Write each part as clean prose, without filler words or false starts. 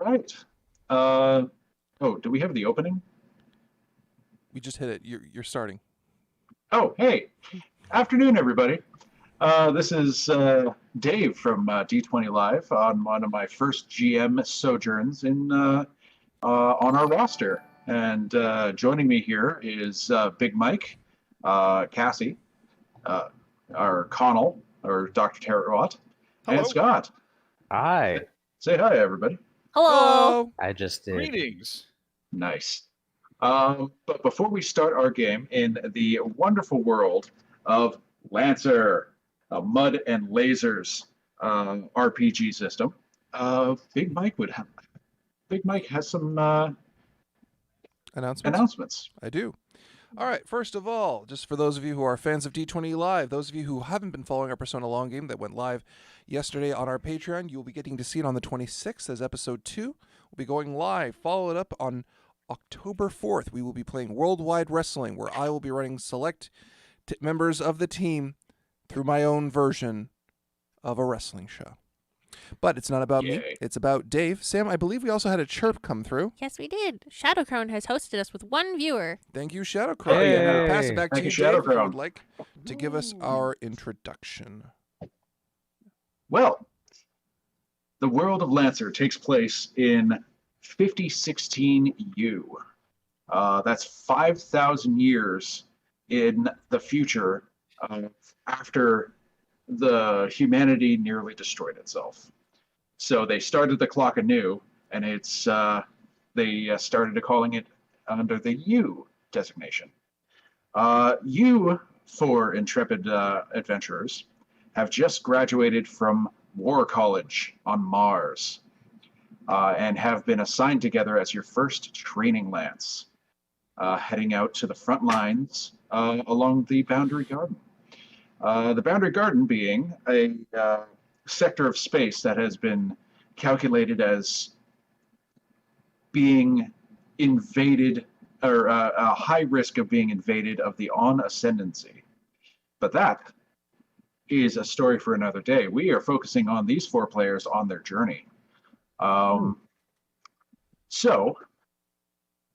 right. Do we have the opening? We just hit it. You're starting. Oh, hey. Afternoon, everybody. This is Dave from D20 Live on one of my first GM sojourns on our roster. And joining me here is Big Mike, Cassie, our Connell, or Dr. Terrorot, and Scott. Hi. Say hi, everybody. Hello. I just did. Greetings. Nice. But before we start our game in the wonderful world of Lancer, a mud and lasers RPG system, Big Mike has some announcements. I do. All right, first of all, just for those of you who are fans of D20 Live, those of you who haven't been following our Persona Long game that went live yesterday on our Patreon, you'll be getting to see it on the 26th as episode 2. We'll be going live. Follow it up on October 4th. We will be playing Worldwide Wrestling, where I will be running select members of the team through my own version of a wrestling show. But it's not about me. It's about Dave. Sam, I believe we also had a chirp come through. Yes, we did. Shadowcrown has hosted us with one viewer. Thank you, Shadowcrown. Hey. And I'll pass it back to you, Dave, if you would like to give us our introduction. Well, the world of Lancer takes place in 5016U. That's 5,000 years in the future after the humanity nearly destroyed itself. So they started the clock anew, and they started calling it under the U designation. You, for intrepid adventurers, have just graduated from War College on Mars and have been assigned together as your first training lance, heading out to the front lines along the Boundary Garden. The Boundary Garden being a sector of space that has been calculated as being invaded, or a high risk of being invaded of the On Ascendancy. But that is a story for another day. We are focusing on these 4 players on their journey. So,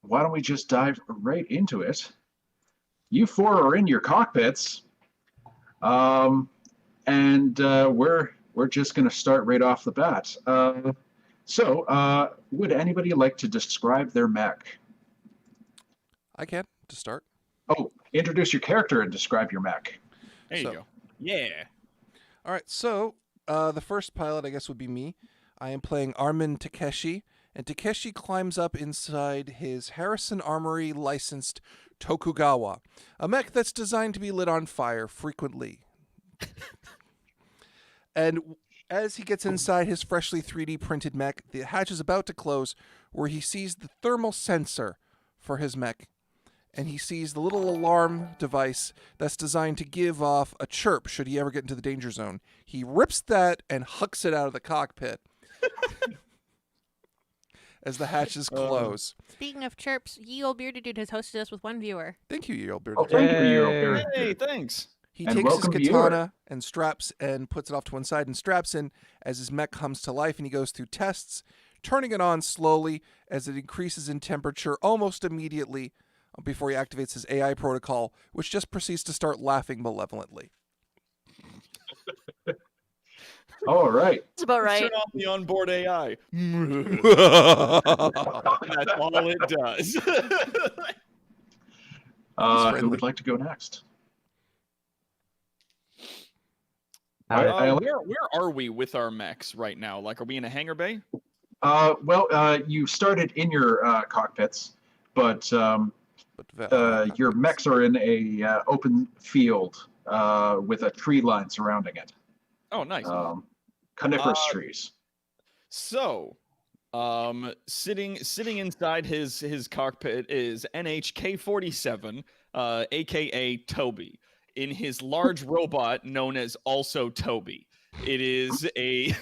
why don't we just dive right into it? You 4 are in your cockpits. We're just going to start right off the bat. Would anybody like to describe their mech? I can, to start. Oh, introduce your character and describe your mech. There you go. Yeah. All right, so the first pilot, I guess, would be me. I am playing Armin Takeshi, and Takeshi climbs up inside his Harrison Armory licensed Tokugawa, a mech that's designed to be lit on fire frequently. And as he gets inside his freshly 3D printed mech, the hatch is about to close, where he sees the thermal sensor for his mech, and he sees the little alarm device that's designed to give off a chirp should he ever get into the danger zone. He rips that and hucks it out of the cockpit as the hatches close. Speaking of chirps, Ye Old Bearded Dude has hosted us with one viewer. Thank you, Ye Old Bearded Oh, Dude. thank you, Ye Old Bearded Dude. Hey, thanks. He And takes his welcome, katana and straps and puts it off to one side and straps in as his mech comes to life, and he goes through tests, turning it on slowly as it increases in temperature almost immediately before he activates his AI protocol, which just proceeds to start laughing malevolently. All right. That's about right. Turn on the onboard AI. That's all it does. Who would like to go next? Where are we with our mechs right now? Like, are we in a hangar bay? You started in your cockpits, but your mechs are in a open field with a tree line surrounding it. Oh, nice. Coniferous trees. So, sitting inside his cockpit is NHK-47, aka Toby, in his large robot known as also Toby. It is a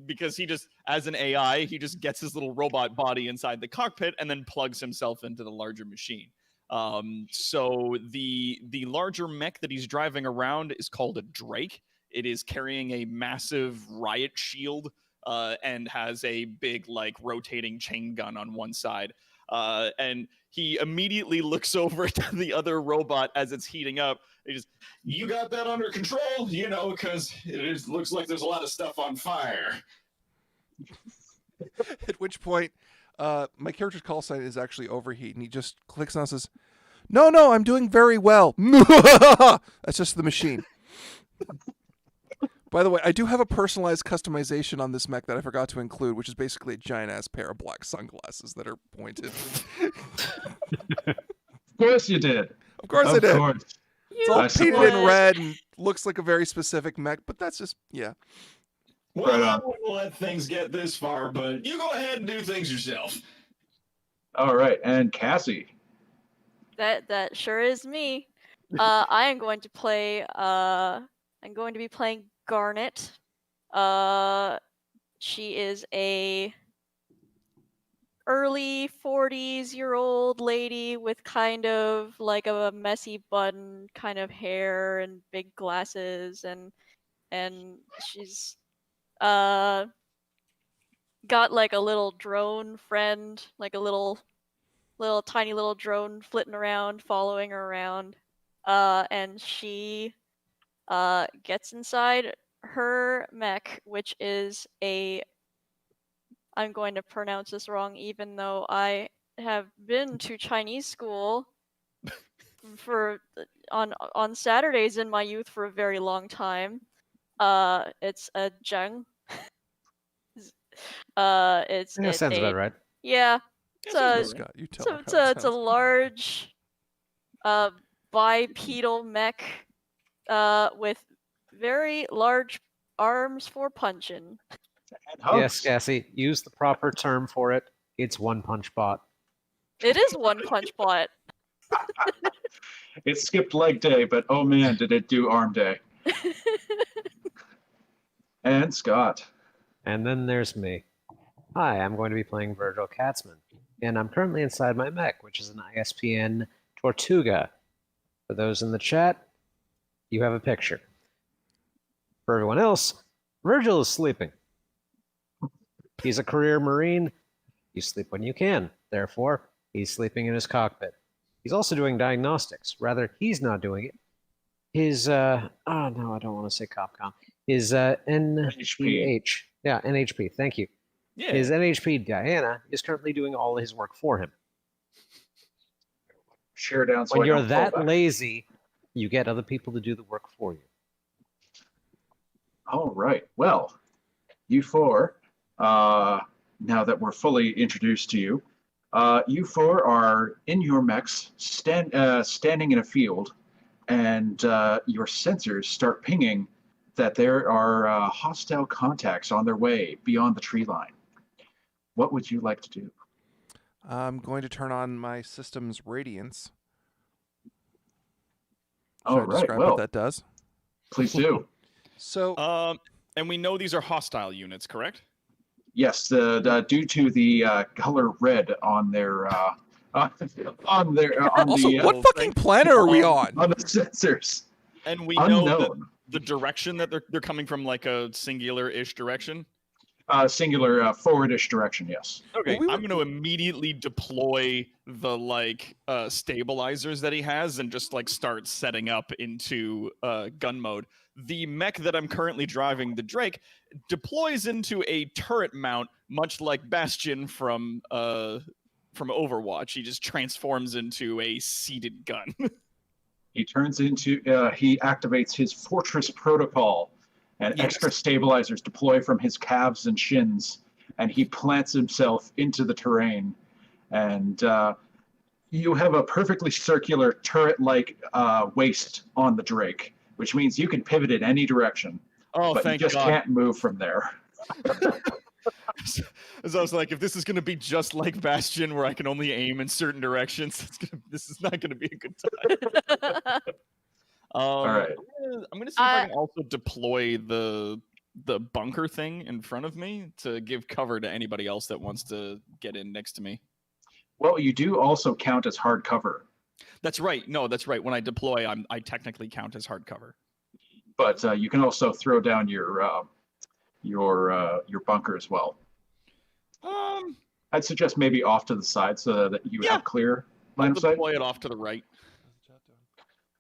because he just, as an AI, he just gets his little robot body inside the cockpit and then plugs himself into the larger machine. So the larger mech that he's driving around is called a Drake. It is carrying a massive riot shield and has a big like rotating chain gun on one side. And he immediately looks over to the other robot as it's heating up. He just, You got that under control? You know, because looks like there's a lot of stuff on fire. At which point, my character's call sign is actually overheat, and he just clicks on and says, No, I'm doing very well. That's just the machine. By the way, I do have a personalized customization on this mech that I forgot to include, which is basically a giant-ass pair of black sunglasses that are pointed. Of course you did. Of course I did. Course. It's all I painted suppose. in red and looks like a very specific mech, but that's just, yeah. Well, Right I on. won't let things get this far, but you go ahead and do things yourself. All right, and Cassie. That sure is me. I am going to play. I'm going to be playing Garnet. She is a early 40s-year-old lady with kind of like a messy bun kind of hair and big glasses, and she's got like a little drone friend, like a little tiny little drone flitting around, following her around. And she gets inside her mech, which is I'm going to pronounce this wrong, even though I have been to Chinese school on Saturdays in my youth for a very long time. It's a zheng. It's sounds about right. Yeah. Scott, you tell her It's how it a sounds. large bipedal mech with very large arms for punching. And hugs. Yes, Cassie, use the proper term for it. It's one punch bot. It is one punch bot. It skipped leg day, but oh man, did it do arm day. And Scott. And then there's me. Hi, I'm going to be playing Virgil Katzman, and I'm currently inside my mech, which is an ISPN Tortuga. For those in the chat, you have a picture. For everyone else, Virgil is sleeping. He's a career Marine. You sleep when you can. Therefore, he's sleeping in his cockpit. He's also doing diagnostics. Rather, he's not doing it. His, oh no, I don't want to say Copcom. His NHP. Yeah, NHP, thank you. yeah. His NHP, Diana, is currently doing all his work for him. Share down. So When I you're don't fall that back. lazy, you get other people to do the work for you. All right. Well, you four, now that we're fully introduced to you, you four are in your mechs, standing in a field, and your sensors start pinging that there are hostile contacts on their way beyond the tree line. What would you like to do? I'm going to turn on my system's radiance. All Should I right. describe Well, what that does? please do. So, And we know these are hostile units, correct? Yes, due to the color red on their on also, the what fucking planet are we on? on the sensors. And we know that Unknown. the direction that they're coming from, like a singular-ish direction. Singular forwardish direction. Yes. Okay, Well, we I'm going to immediately deploy the stabilizers that he has and just like start setting up into gun mode. The mech that I'm currently driving, the Drake, deploys into a turret mount, much like Bastion from Overwatch. He just transforms into a seated gun. He activates his fortress protocol, and Yes. extra stabilizers deploy from his calves and shins, and he plants himself into the terrain. And you have a perfectly circular turret-like waist on the Drake, which means you can pivot in any direction, Oh, but you thank just God. can't move from there. As I was like, if this is going to be just like Bastion, where I can only aim in certain directions, this is not going to be a good time. All right. I'm gonna see if I can also deploy the bunker thing in front of me to give cover to anybody else that wants to get in next to me. Well, you do also count as hard cover, That's right. No, that's right. When I deploy, I technically count as hard cover. but you can also throw down your your bunker as well. I'd suggest maybe off to the side so that you Yeah. have clear I'll line of sight. deploy it off to the right.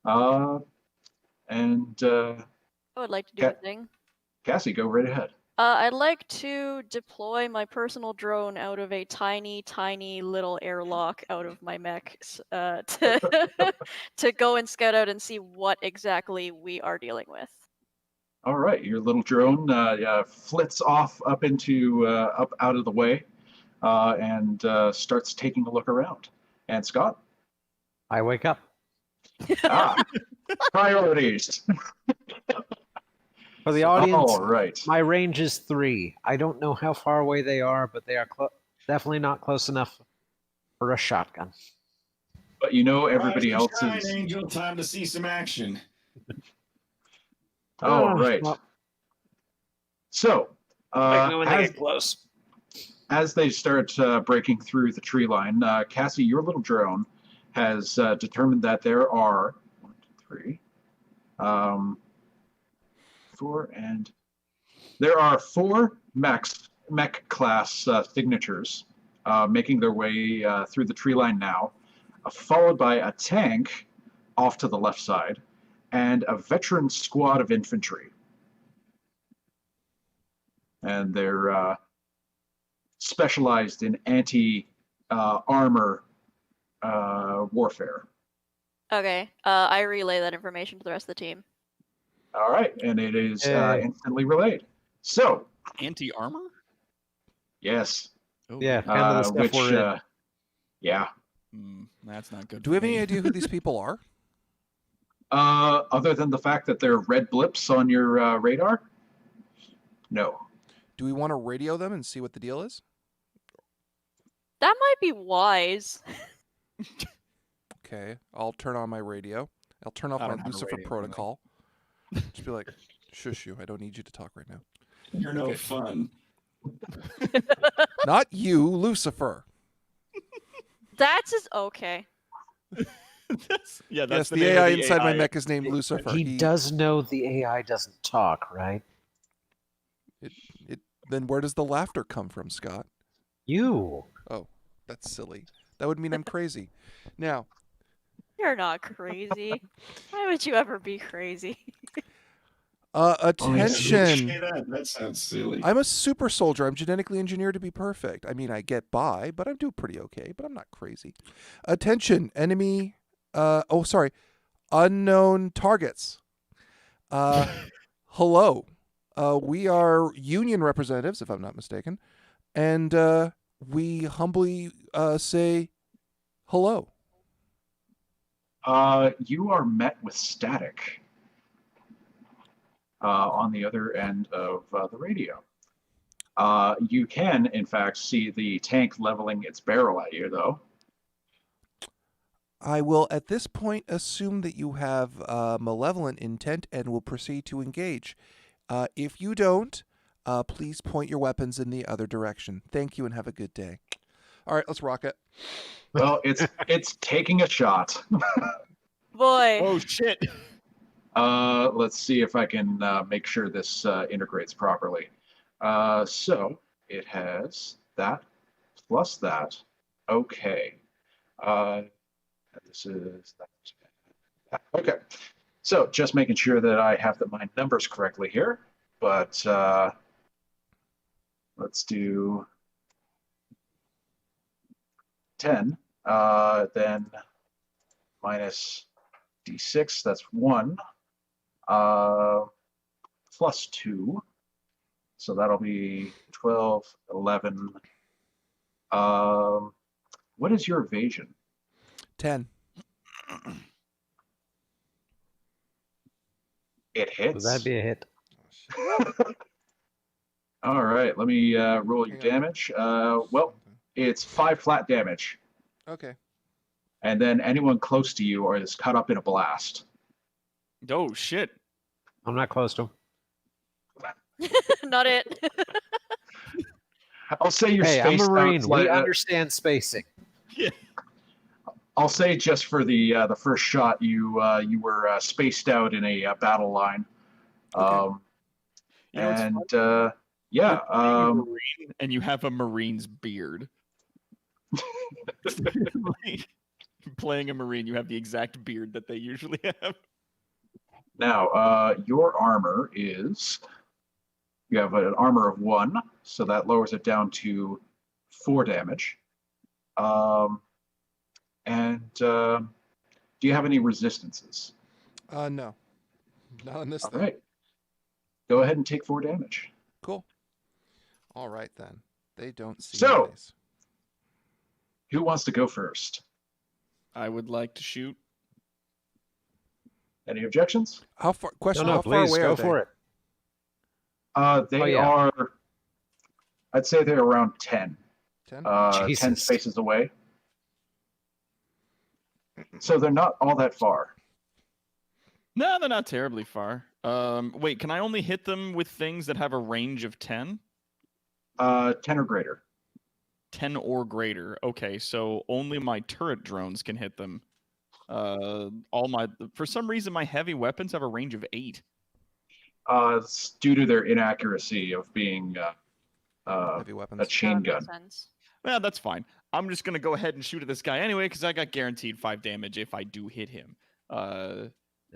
And I would like to do a thing. Cassie, go right ahead. I'd like to deploy my personal drone out of a tiny, tiny little airlock out of my mech to go and scout out and see what exactly we are dealing with. All right, your little drone flits off up into up out of the way and starts taking a look around. And Scott? I wake up. Priorities. For the audience, All right. my range is 3. I don't know how far away they are, but they are definitely not close enough for a shotgun. But you know everybody Rise else and shine, is. Angel, time to see some action. All right. Well, So, when they get close. as they start breaking through the tree line, Cassie, your little drone has determined that there are 1, 2, 3, 4, and there are 4 mech class signatures making their way through the tree line now, followed by a tank off to the left side and a veteran squad of infantry. And they're specialized in anti-armor warfare. Okay, I relay that information to the rest of the team. All right, and it is instantly relayed. So, Anti-armor? yes, Oh, Yeah, kind of the stuff which, we're in. yeah. That's not good. Do we have any idea who these people are? Other than the fact that they're red blips on your radar? No. Do we want to radio them and see what the deal is? That might be wise. Okay, I'll turn on my radio. I'll turn off I my don't have a Lucifer radio, protocol. Just be like, shush you, I don't need you to talk right now. You're no Okay. fun. Not you, Lucifer. That's okay. That's Yes, the the name AI of the inside my AI. mech is named Lucifer. He does know the AI doesn't talk, right? Then where does the laughter come from, Scott? You. Oh, that's silly. That would mean I'm crazy. Now, You're not crazy. Why would you ever be crazy? attention. Say that sounds silly. I'm a super soldier. I'm genetically engineered to be perfect. I mean, I get by, but I do pretty okay, but I'm not crazy. Attention, enemy, unknown targets. Hello. We are union representatives, if I'm not mistaken, and we humbly say hello. You are met with static on the other end of the radio. You can, in fact, see the tank leveling its barrel at you, though. I will, at this point, assume that you have malevolent intent and will proceed to engage. If you don't, please point your weapons in the other direction. Thank you and have a good day. All right, let's rock it. Well, it's taking a shot. Boy. Oh shit! Let's see if I can make sure this integrates properly. So it has that plus that. Okay. This is that. Okay. So just making sure that I have my numbers correctly here. But let's do 10. Then minus d6, that's 1. Plus 2. So that'll be 12, 11. What is your evasion? 10. It hits. Would that be a hit? All right, let me roll your Hang on. damage. Well, it's 5 flat damage. Okay. And then anyone close to you is cut up in a blast. Oh shit! I'm not close to him. Not it. I'll say you're Hey, I'm spaced a Marine. out. We understand spacing. I'll say just for the first shot, you were spaced out in a battle line. Okay. You know what's And Yeah. You're playing a Marine, and you have a Marine's beard. Like, playing a Marine, you have the exact beard that they usually have. Now, your armor is. You have an armor of 1, so that lowers it down to 4 damage. Do you have any resistances? No. Not on this All thing. right. Go ahead and take 4 damage. Cool. All right, then. They don't seem So- nice. Who wants to go first? I would like to shoot. Any objections? How far? Question: No, How far please away go are they? for it. They Oh, yeah. are. I'd say they're around 10. 10? 10 Jesus. spaces away. So they're not all that far. No, they're not terribly far. Wait, can I only hit them with things that have a range of 10? 10 or greater. 10 or greater. Okay, so only my turret drones can hit them. For some reason, my heavy weapons have a range of 8. It's due to their inaccuracy of being Heavy a weapons. chain That makes gun. sense. Yeah, that's fine. I'm just gonna go ahead and shoot at this guy anyway, because I got guaranteed 5 damage if I do hit him. And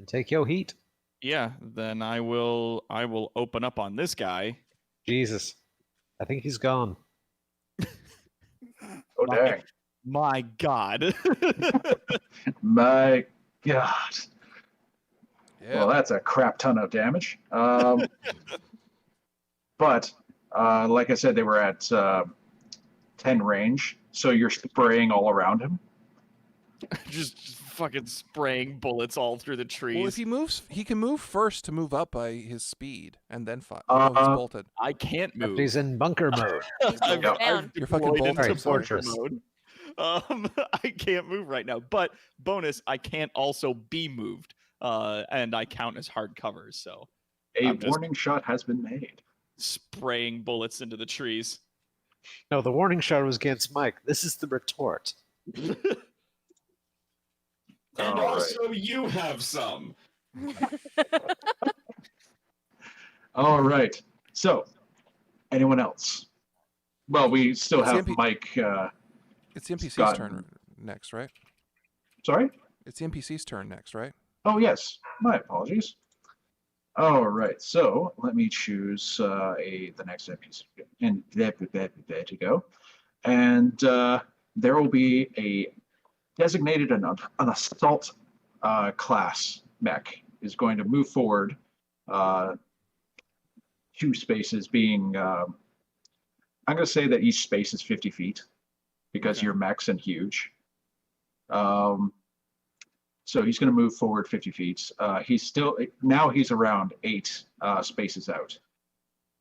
take your heat. Yeah, then I will open up on this guy. Jesus. I think he's gone. Oh, dang. My God. My God. Yeah. Well, that's a crap ton of damage. But, like I said, they were at 10 range, so you're spraying all around him. just fucking spraying bullets all through the trees. Well, if he moves, he can move first to move up by his speed, and then fire. Uh, he's bolted. I can't But move. he's in bunker mode. I've down. You're fucking deployed bolted. into Sorry, bunker fortress. mode. I can't move right now. But bonus, I can't also be moved. And I count as hard covers, so A I'm just- warning shot has been made. spraying bullets into the trees. No, the warning shot was against Mike. This is the retort. And All right. also, you have some. All right. So, anyone else? Well, we still It's have MP Mike. It's the NPC's Scott. turn next, right? Sorry? It's the NPC's turn next, right? Oh, yes. My apologies. All right. So, let me choose the next NPC and there to go. And there will be a designated an assault class mech is going to move forward 2 spaces being I'm going to say that each space is 50 feet because Okay. you're mechs and huge. So he's going to move forward 50 feet. He's around 8 spaces out.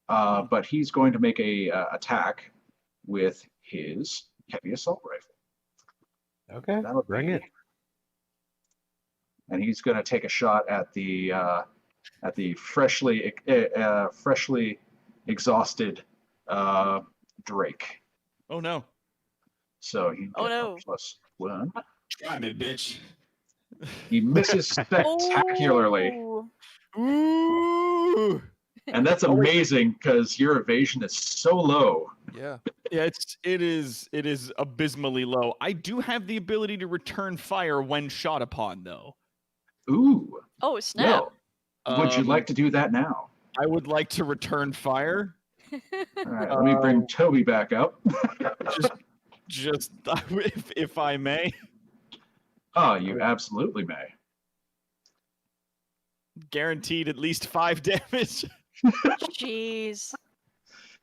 But he's going to make a attack with his heavy assault rifle. Okay, That'll bring be- it. And he's going to take a shot at the freshly exhausted Drake. Oh no. So he Oh, no. +1. Try me, bitch. He misses spectacularly, Oh. Ooh. and that's amazing because your evasion is so low. Yeah. Yeah, it is abysmally low. I do have the ability to return fire when shot upon, though. Ooh, Oh, snap. no. Would you like to do that now? I would like to return fire. All right, let me bring Toby back up. Just if I may. Oh, you absolutely may. Guaranteed at least 5 damage. Jeez.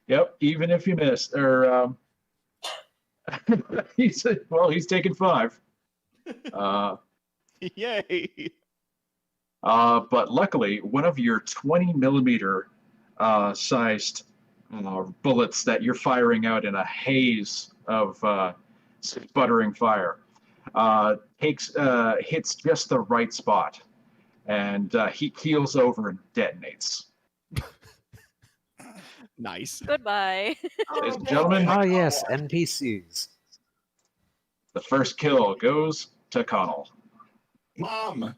Yep, even if you missed, or he's taken 5. Yay. But luckily, one of your 20 millimeter sized bullets that you're firing out in a haze of sputtering fire hits just the right spot, and he keels over and detonates. Nice. Goodbye. Ladies and gentlemen, Ah, yes, NPCs. the first kill goes to Connell. Mom,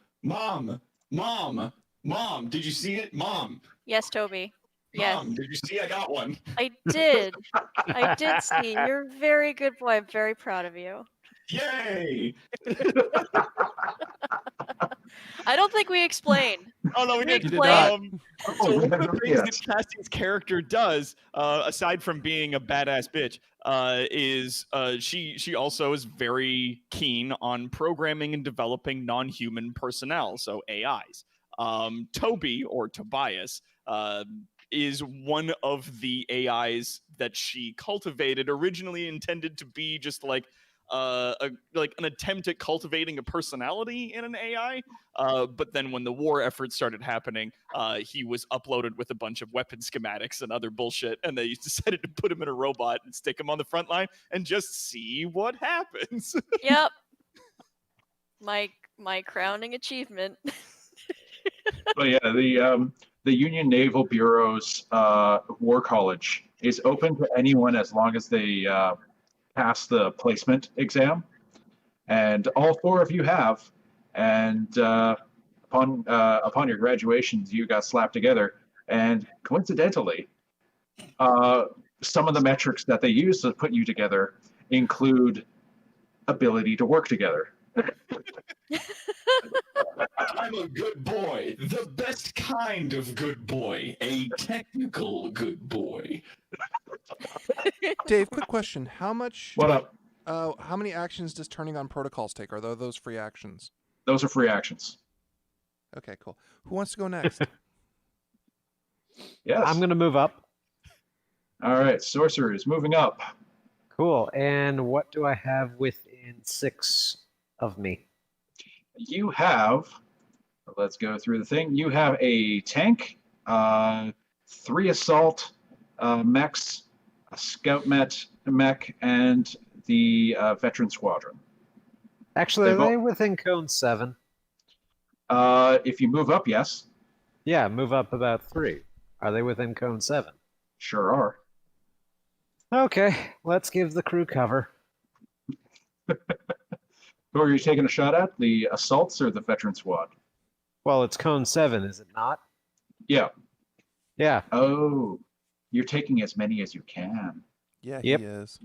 did you see it? Mom. Yes, Toby. Yes. Mom, did you see I got one? I did. I did see. You're a very good boy. I'm very proud of you. Yay! I don't think we explained. Oh no, we We did. You did not. So we one of haven't the things yet. that Cassie's character does, aside from being a badass bitch, is she also is very keen on programming and developing non-human personnel, so AIs. Toby or Tobias is one of the AIs that she cultivated, originally intended to be just like like an attempt at cultivating a personality in an AI. But then when the war efforts started happening, he was uploaded with a bunch of weapon schematics and other bullshit, and they decided to put him in a robot and stick him on the front line and just see what happens. Yep. My crowning achievement. But yeah, the Union Naval Bureau's War College is open to anyone as long as they pass the placement exam, and all four of you have. And upon your graduations, you got slapped together. And coincidentally, some of the metrics that they use to put you together include ability to work together. I'm a good boy. The best kind of good boy. A technical good boy. Dave, quick question. How much? What up? How many actions does turning on protocols take? Are those free actions? Those are free actions. Okay, cool. Who wants to go next? Yes. I'm going to move up. All right, sorcerer is moving up. Cool. And what do I have within 6 of me? You have, let's go through the thing. You have a tank, 3 assault mechs, a scout mech, and the veteran squadron. Actually, They've are they within cone 7? If you move up, yes, Yeah, move up about 3. Are they within cone 7? sure are. Okay, let's give the crew cover. Who are you taking a shot at? The assaults or the veteran squad? Well, it's cone 7, is it not? Yeah. Yeah, Oh, you're taking as many as you can. Yeah, Yep. he is.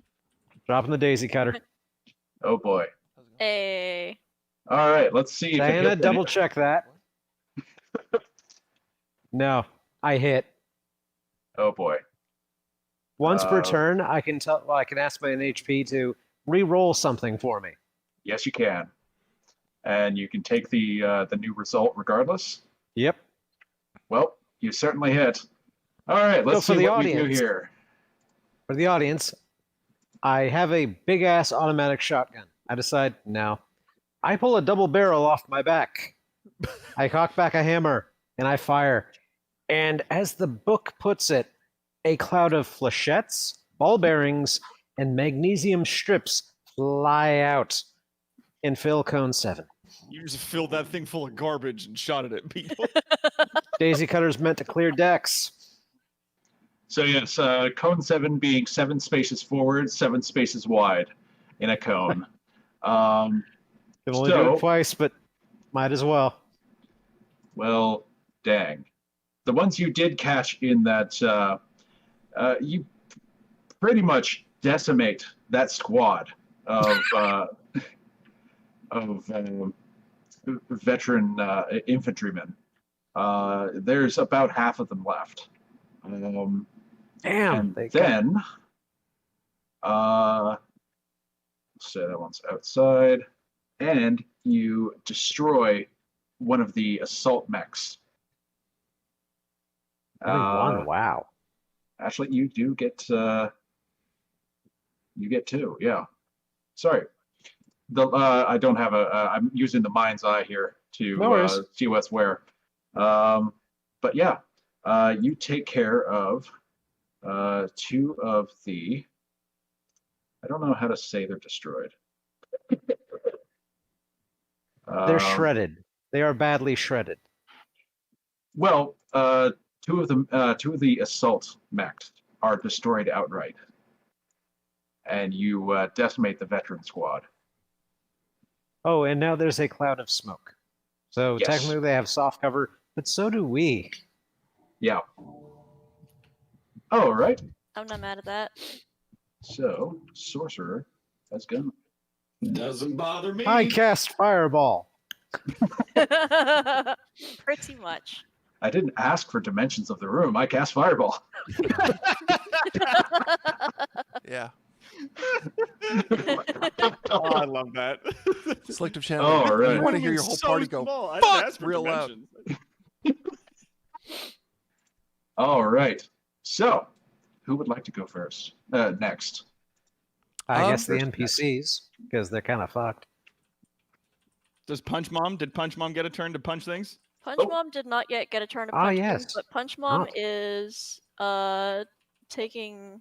dropping the daisy cutter. Oh boy. Hey. All right, let's see if it Diana, hits double check that. No, I hit. Oh boy. Once per turn, I can tell. Well, I can ask my NHP to re-roll something for me. Yes, you can. And you can take the new result regardless. Yep. Well, you certainly hit. All right, let's So for see the what we do audience- here. For the audience, I have a big ass automatic shotgun. I decide, no. I pull a double barrel off my back. I cock back a hammer and I fire. And as the book puts it, a cloud of flechettes, ball bearings, and magnesium strips fly out and fill cone 7. You just filled that thing full of garbage and shot it at people. Daisy cutter's meant to clear decks. So yes, cone 7 being 7 spaces forward, 7 spaces wide in a cone. Can only do So- it twice, but might as well. Well, dang. The ones you did catch in that, you pretty much decimate that squad of veteran infantrymen. There's about half of them left. Damn. And they got- then, say that one's outside, and you destroy one of the assault mechs. only one. Wow. Actually, you do get you get 2. Yeah. Sorry. I don't have I'm using the mind's eye here to No worries. see what's where. But yeah, you take care of 2 of the. I don't know how to say they're destroyed. They're shredded. They are badly shredded. Well, 2 of them, 2 of the assault mechs are destroyed outright, and you decimate the veteran squad. Oh, and now there's a cloud of smoke. So Yes. technically they have soft cover, but so do we. Yeah. Oh, right. I'm not mad at that. So, sorcerer has gone. Doesn't bother me. I cast Fireball. Pretty much. I didn't ask for dimensions of the room. I cast fireball. Yeah. Oh, I love that. Selective channeling. Oh, right. You want to hear your whole party go, I didn't fuck, ask for real loud. dimensions. All right. So, who would like to go first? Next. I guess the first NPCs, because they're kind of fucked. Did Punch Mom get a turn to punch things? Punch Oh. Mom did not yet get a turn to Ah, punch yes. things, but Punch Mom Oh. is taking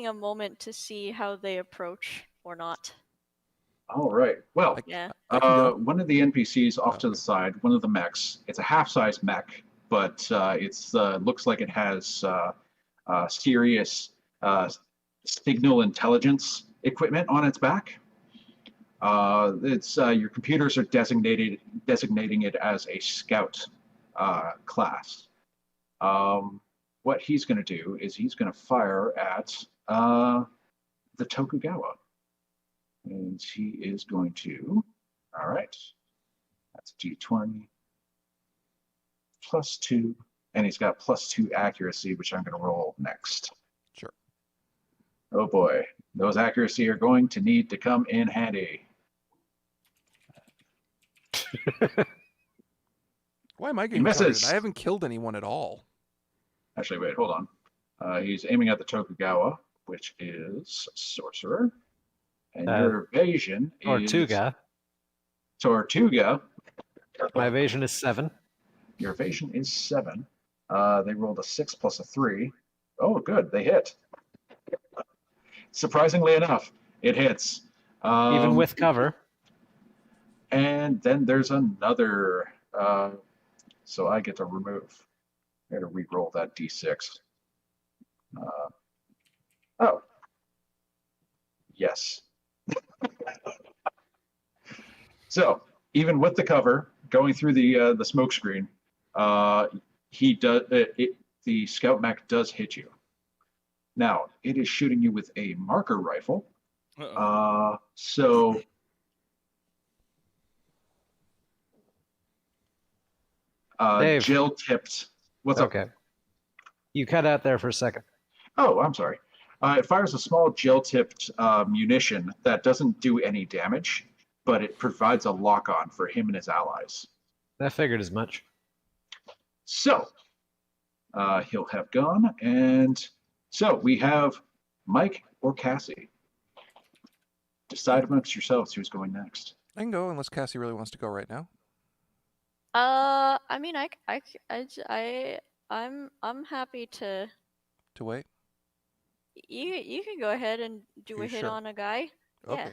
a moment to see how they approach or not. All right. Well, Yeah. I can go. one of the NPCs off to the side, one of the mechs. It's a half-size mech, but it's looks like it has serious signal intelligence equipment on its back. It's your computers are designating it as a scout class. What he's going to do is he's going to fire at the Tokugawa. And he is going to, all right, that's D20 +2, and he's got +2 accuracy, which I'm going to roll next. Sure. Oh boy, those accuracy are going to need to come in handy. Why am I getting misses. targeted? I haven't killed anyone at all. Actually, wait, hold on. He's aiming at the Tokugawa, which is sorcerer. And your evasion is Tortuga. Tortuga. My evasion is 7. Your evasion is 7. They rolled a 6 plus a 3. Oh, good. They hit. Surprisingly enough, it hits. Even with cover. And then there's another. So I get to remove. I got to re-roll that d6. Oh. Yes. So even with the cover going through the smoke screen, he does the scout mech does hit you. Now it is shooting you with a marker rifle. So Dave. Jill tipped. What's up? Okay. You cut out there for a second. Oh, I'm sorry. It fires a small gel-tipped munition that doesn't do any damage, but it provides a lock-on for him and his allies. That figured as much. So, he'll have gone, and so we have Mike or Cassie. Decide amongst yourselves who's going next. I can go unless Cassie really wants to go right now. I mean, I'm happy to. To wait? You can go ahead and do You a hit sure? on a guy. Okay. Yeah.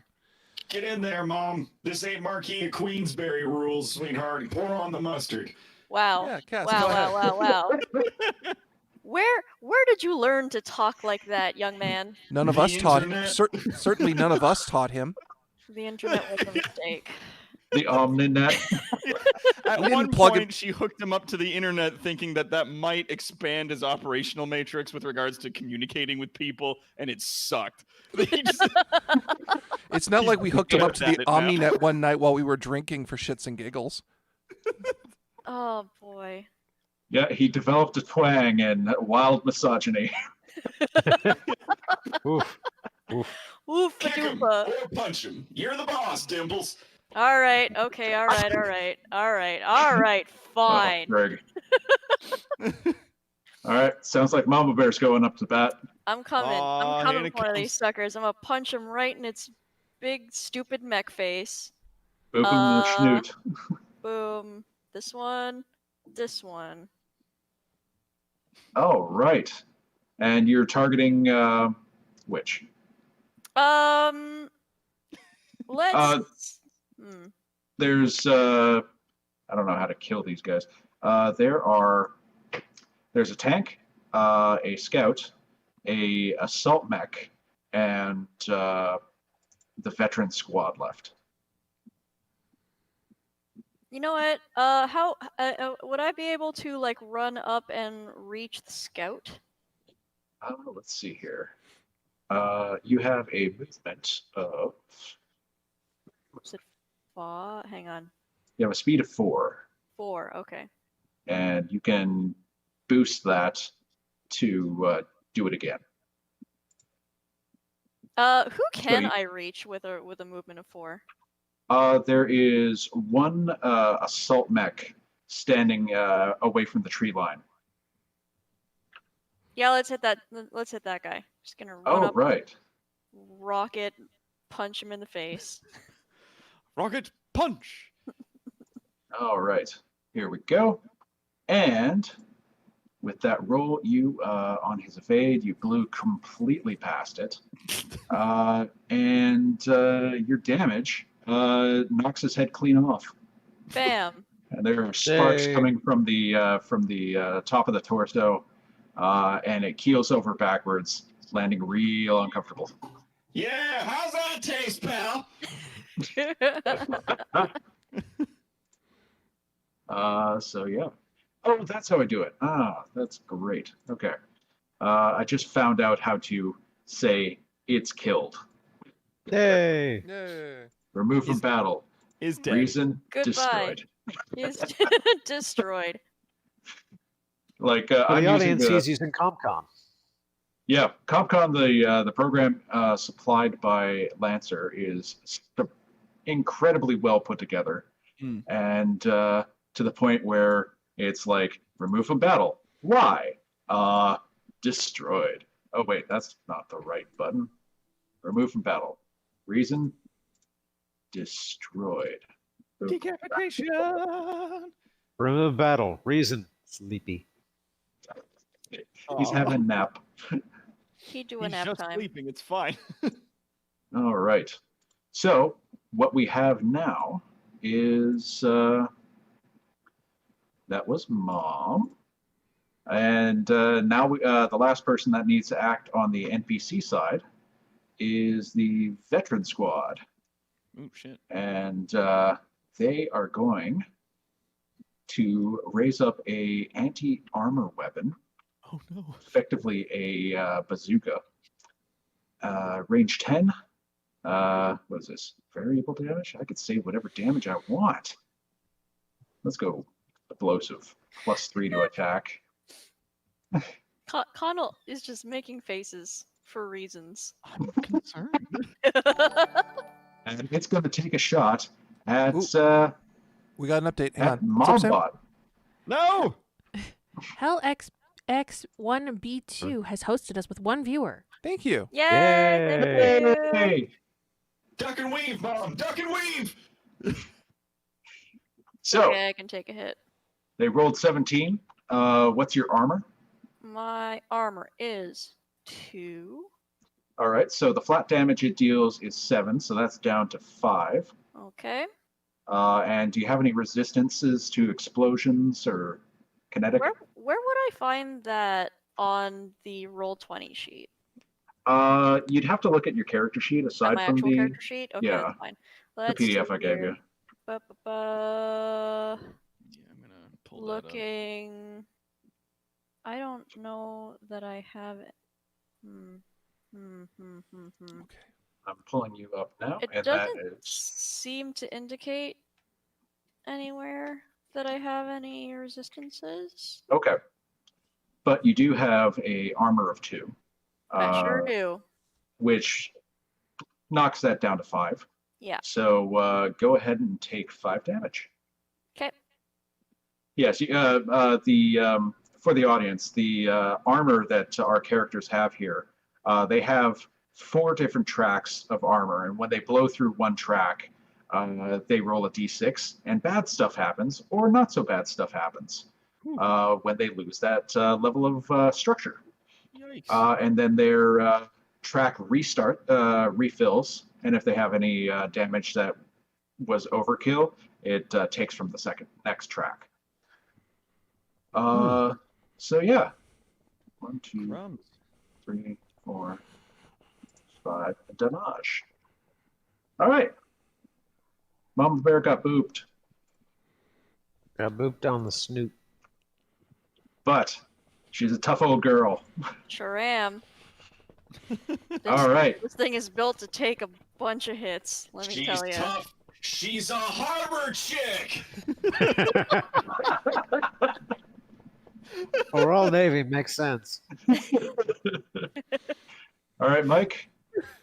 Get in there, Mom. This ain't Marquis of Queensberry rules, sweetheart. Pour on the mustard. Wow. Yeah, Cassie, Wow, go ahead. wow. Where did you learn to talk like that, young man? None of The us taught. internet. Certainly, none of us taught him. The internet was a mistake. The Omninet. At We one didn't plug point, she hooked him up to the internet, thinking that might expand his operational matrix with regards to communicating with people, and it sucked. He just- It's not He's like we hooked him up to good the at it now. Omninet one night while we were drinking for shits and giggles. Oh boy. Yeah, he developed a twang and wild misogyny. Oof. Oof Kick him doofa. or punch him. You're the boss, Dimples. All right. Okay. All right. Fine. Oh, Greg. All right, sounds like Mama Bear's going up to bat. I'm coming. Aw, I'm here coming it for one of comes. these suckers. I'm gonna punch him right in its big stupid mech face. Boop him in the schnoot. Boom. This one. This one. Oh, right. And you're targeting which? Let's. There's I don't know how to kill these guys. There's a tank, a scout, a assault mech, and the veteran squad left. You know what? How would I be able to like run up and reach the scout? Let's see here. You have a movement of. Is it hang on. You have a speed of 4, 4, okay. and you can boost that to do it again. Who can you- I reach with a movement of 4? There is one assault mech standing away from the tree line. Yeah, let's hit that. Let's hit that guy. Just gonna run Oh, up, right. rocket, punch him in the face. Rocket punch. All right. Here we go. And with that roll, you on his evade, you blew completely past it. And your damage knocks his head clean off. Bam. And there are sparks Yay. coming from the top of the torso, and it keels over backwards, landing real uncomfortable. Yeah, how's that taste, pal? So yeah. Oh, that's how I do it. Ah, that's great. Okay. I just found out how to say it's killed. Yay! Yay. Remove from Is- battle. Is dead. Reason Goodbye. destroyed. He's destroyed. Like For I'm the using audience, the he's using ComCom. yeah, Comcom, the program supplied by Lancer is incredibly well put together, and to the point where it's like remove from battle. Why? Destroyed. Oh wait, that's not the right button. Remove from battle. Reason? Destroyed. Decapitation. Remove battle. Reason. Sleepy. He's having a nap. He do a He's nap just time. sleeping. It's fine. All right. So what we have now is that was Mom, and now the last person that needs to act on the NPC side is the Veteran Squad, Oh shit. and they are going to raise up a anti-armor weapon, Oh no. effectively a bazooka, range 10. What is this? Variable damage? I could save whatever damage I want. Let's go explosive. +3 to attack. Connell is just making faces for reasons. I'm concerned. And it's going to take a shot at We got an update. Hang at on. What's up, Sam? Mombot. No. Hell XX1B2 has hosted us with 1 viewer. Thank you. Yay! Yay. Thank you. Hey! Duck and weave, Mom! Duck and weave! So Okay, I can take a hit. they rolled 17. What's your armor? My armor is 2. All right, so the flat damage it deals is 7, so that's down to 5. Okay. And do you have any resistances to explosions or kinetic? Where would I find that on the Roll20 sheet? You'd have to look at your character sheet On aside my from actual the character sheet? Okay, yeah, that's fine. the Let's PDF see I gave here. you. Ba-ba-ba. Yeah, I'm gonna pull that up. Looking. I don't know that I have it. Okay. I'm pulling you up now, It and that doesn't is seem to indicate anywhere that I have any resistances. okay. But you do have a armor of 2, I sure do. which knocks that down to 5. Yeah. So go ahead and take 5 damage. Okay. Yes, for the audience, the armor that our characters have here, they have 4 different tracks of armor, and when they blow through one track, they roll a d6, and bad stuff happens, or not so bad stuff happens when they lose that level of structure. Yikes. And then their track refills, and if they have any damage that was overkill, it takes from the next track. So yeah, 1, 2, Crumbs. 3, 4, 5, damage. All right, Mama Bear got booped, Got booped on the snoot. but She's a tough old girl. Sure am. All right. This thing is built to take a bunch of hits. Let me She's tell you. tough. She's a harbor chick. Oh, we're all Navy. Makes sense. All right, Mike.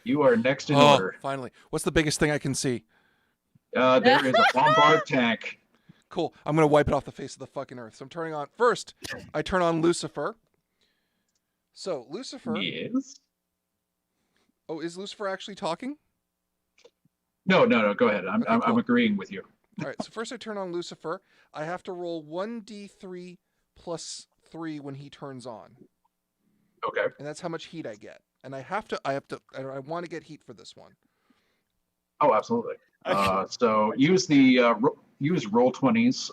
You are next in Oh, order. finally. What's the biggest thing I can see? There is a bombard tank. Cool. I'm going to wipe it off the face of the fucking earth. So I'm turning on... First, I turn on Lucifer. So, Lucifer... Yes. Oh, is Lucifer actually talking? No. Go ahead. I'm cool. agreeing with you. All right, so first I turn on Lucifer. I have to roll 1d3 plus 3 when he turns on. Okay. And that's how much heat I get. And I want to get heat for this one. Oh, absolutely. So use the use Roll20's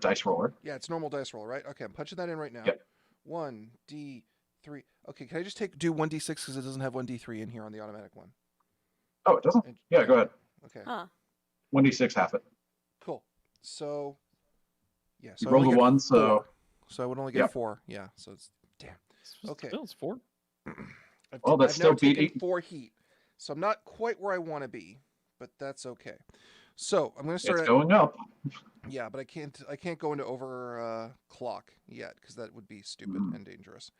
dice roller. Yeah, it's normal dice roll, right? Okay, I'm punching that in right now. Yep. 1d3. Okay, can I just do 1d6 because it doesn't have 1d3 in here on the automatic one? Oh, it doesn't? Yeah, go ahead. Okay. Huh. 1d6 half it. Cool. So, yeah. So You roll I only the get 1, 4. so... So I would only get Yep. 4. Yeah, so it's... Damn. Okay. It's 4. Well, that's I've still now taken beating... 4 heat. So I'm not quite where I want to be, but that's okay. So I'm going to start It's going up. Yeah, but I can't go into over clock yet because that would be stupid and dangerous.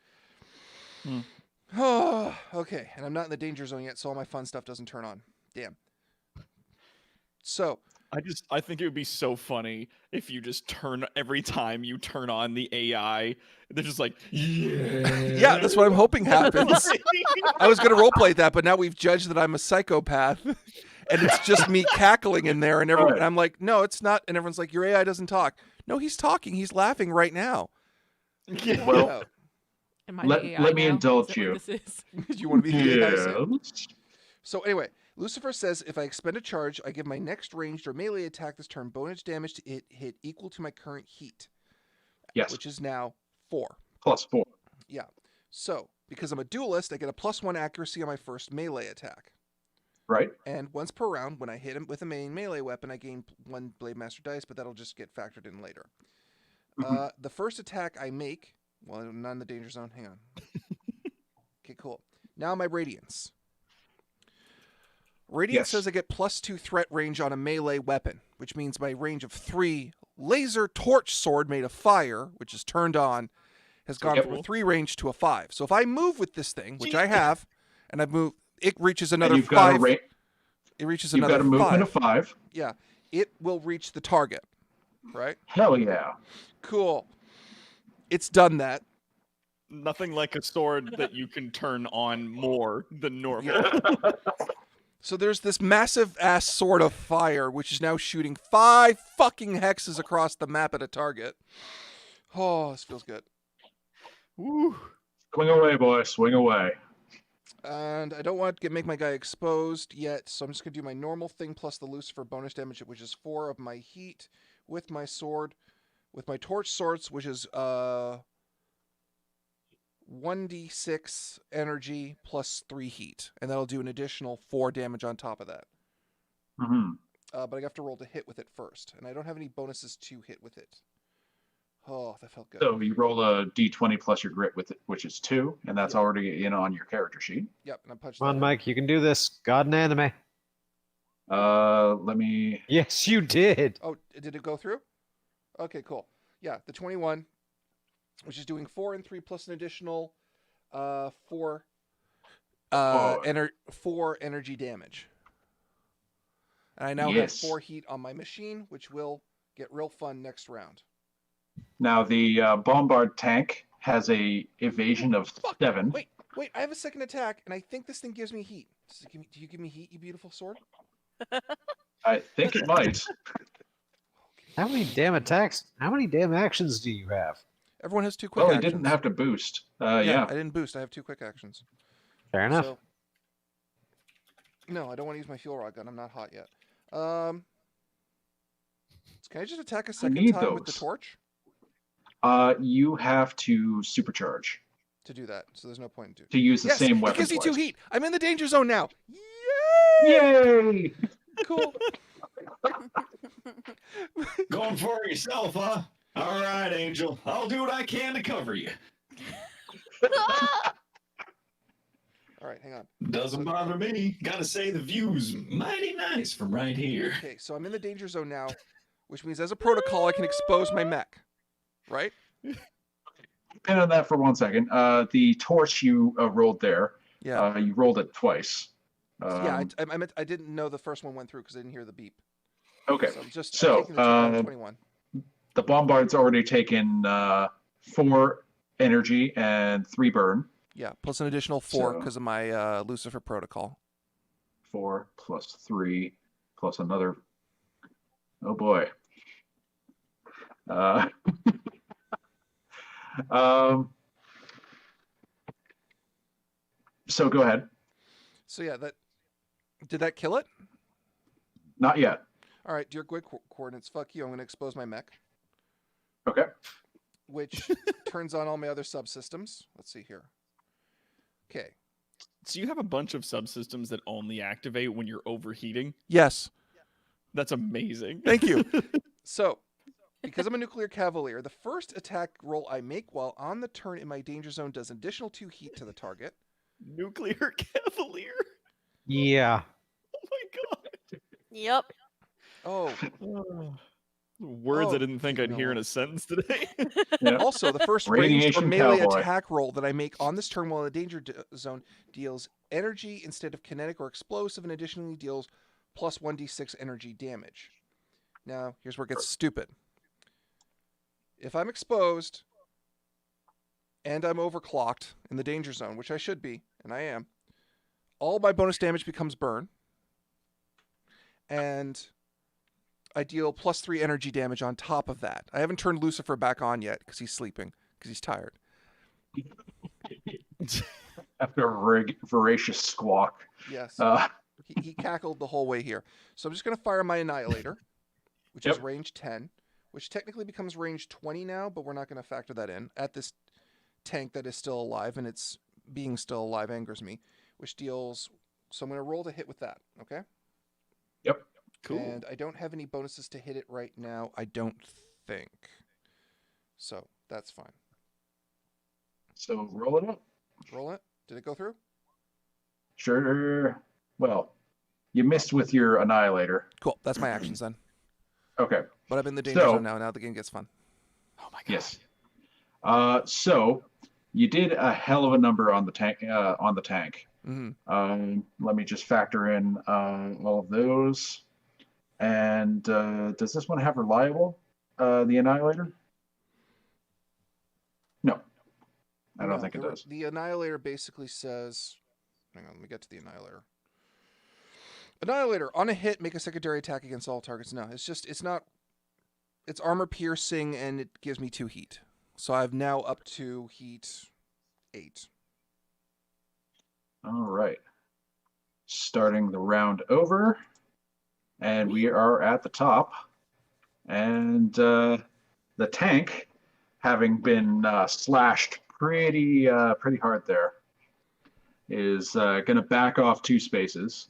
Okay, and I'm not in the danger zone yet, so all my fun stuff doesn't turn on. Damn. So I think it would be so funny if you just every time you turn on the AI, they're just like, yeah, that's what I'm hoping happens. I was going to roleplay that, but now we've judged that I'm a psychopath, and it's just me cackling in there, and everyone, and I'm like, no, it's not, and everyone's like, your AI doesn't talk. No, he's talking. He's laughing right now. Well, Am I let the AI let me now? indulge Is that you. what this is? Do you want to be the AI? Sam? Yes. So anyway, Lucifer says if I expend a charge, I give my next ranged or melee attack this turn bonus damage to it hit equal to my current heat. Yes. Which is now 4. +4. Yeah. So, because I'm a duelist, I get a +1 accuracy on my first melee attack. Right. And once per round, when I hit him with a main melee weapon, I gain 1 Blade Master dice, but that'll just get factored in later. The first attack I make, well, I'm not in the danger zone. Hang on. Okay, cool. Now my Radiance. Radiance says I get +2 threat range on a melee weapon, which means my range of 3 laser torch sword made of fire, which is turned on, has gone from a 3 range to a 5. So if I move with this thing, which I have, and I've moved, it reaches another 5. It reaches another 5. You've got a movement of 5. Yeah, it will reach the target, right? Hell yeah. Cool. It's done that. Nothing like a sword that you can turn on more than normal. So there's this massive ass sword of fire, which is now shooting 5 fucking hexes across the map at a target. Oh, this feels good. Woo. Swing away, boy. Swing away. And I don't want to make my guy exposed yet, so I'm just going to do my normal thing plus the Lucifer bonus damage, which is 4 of my heat with my sword, with my torch swords, which is 1d6 energy plus 3 heat, and that'll do an additional 4 damage on top of that. But I have to roll to hit with it first, and I don't have any bonuses to hit with it. Oh, that felt good. So you roll a d20 plus your grit with it, which is 2, and that's already on your character sheet. Yep, and I punched. Come on, Mike, you can do this. God and anime. Let me. Yes, you did. Oh, did it go through? Okay, cool. Yeah, the 21, which is doing 4 and 3 plus an additional 4 energy damage. And I now have 4 heat on my machine, which will get real fun next round. Now the bombard tank has a evasion of 7. Wait, I have a second attack, and I think this thing gives me heat. Do you give me heat, you beautiful sword? I think it might. How many damn attacks? How many damn actions do you have? Everyone has 2 quick Well, he actions. didn't have to boost. I Yeah. didn't boost. I have 2 quick actions. Fair enough. So, no, I don't want to use my fuel rod gun. I'm not hot yet. Can I just attack a second time with the torch? You have to supercharge To do that, so there's no point in to use the same weapon. It gives me 2 heat. I'm in the danger zone now. Yay! Cool. Going for it yourself, huh? All right, Angel. I'll do what I can to cover you. All right, hang on. Doesn't bother me. Gotta say, the view's mighty nice from right here. Okay, so I'm in the danger zone now, which means as a protocol, I can expose my mech, right? Depend on that for 1 second. The torch you rolled there, Yeah. you rolled it twice. Yeah, I didn't know the first one went through because I didn't hear the beep. Okay. So I'm just So, taking the check on 21. The bombard's already taken 4 energy and 3 burn. Yeah, plus an additional 4 So- because of my Lucifer protocol. 4 plus 3 plus another. Oh boy. So go ahead. So yeah, did that kill it? Not yet. All right, dear grid coordinates, fuck you. I'm going to expose my mech, Okay. which turns on all my other subsystems. Let's see here. Okay. So you have a bunch of subsystems that only activate when you're overheating? Yes. That's amazing. Thank you. So, because I'm a nuclear cavalier, the first attack roll I make while on the turn in my danger zone does additional 2 heat to the target. Nuclear Cavalier? Yeah. Oh my god. Yep. Oh, Words Oh, I didn't think I'd hear in no. a sentence today. Yeah. also, the first ranged or Radiation melee cowboy. attack roll that I make on this turn while in the danger zone deals energy instead of kinetic or explosive and additionally deals plus 1d6 energy damage. Now, here's where it gets stupid. If I'm exposed and I'm overclocked in the danger zone, which I should be, and I am, all my bonus damage becomes burn. And I deal plus 3 energy damage on top of that. I haven't turned Lucifer back on yet because he's sleeping, because he's tired. After a voracious squawk. Yes. Uh, He cackled the whole way here. So I'm just going to fire my Annihilator, which is Yep. range 10, which technically becomes range 20 now, but we're not going to factor that in. At this tank that is still alive, and its being still alive angers me, which deals... So I'm going to roll to hit with that, okay? Yep. Cool. And I don't have any bonuses to hit it right now, I don't think. So that's fine. So roll it up. Roll it. Did it go through? Sure. Well, you missed with your Annihilator. Cool. That's my actions then. Okay. But I'm in the danger So- zone now. Now the game gets fun. Oh my god. Yes. So you did a hell of a number on the tank. Mm-hmm. Let me just factor in all of those. And does this one have reliable? The Annihilator? No, I don't think it does. The Annihilator basically says... Hang on, let me get to the Annihilator. Annihilator, on a hit, make a secondary attack against all targets. No, it's not... It's armor piercing, and it gives me 2 heat. So I've now up to heat 8. All right. Starting the round over. And we are at the top. And the tank, having been slashed pretty hard there, is going to back off 2 spaces.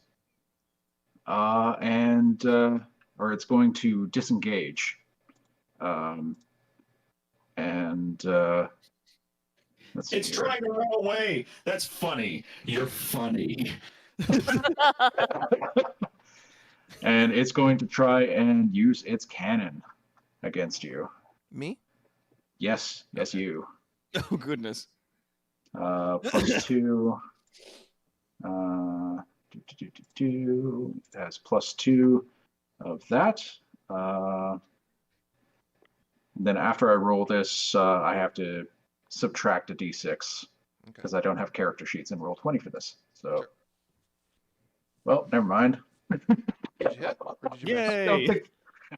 Or it's going to disengage. Let's see It's here. trying to run away. That's funny. You're funny. And it's going to try and use its cannon against you. Me? Yes, you. Oh goodness. Plus 2. It has plus 2 of that. Then after I roll this, I have to subtract a d6 because I don't have character sheets in Roll20 for this. So, Sure. well, never mind. Did you hit? Or did you miss? Yay.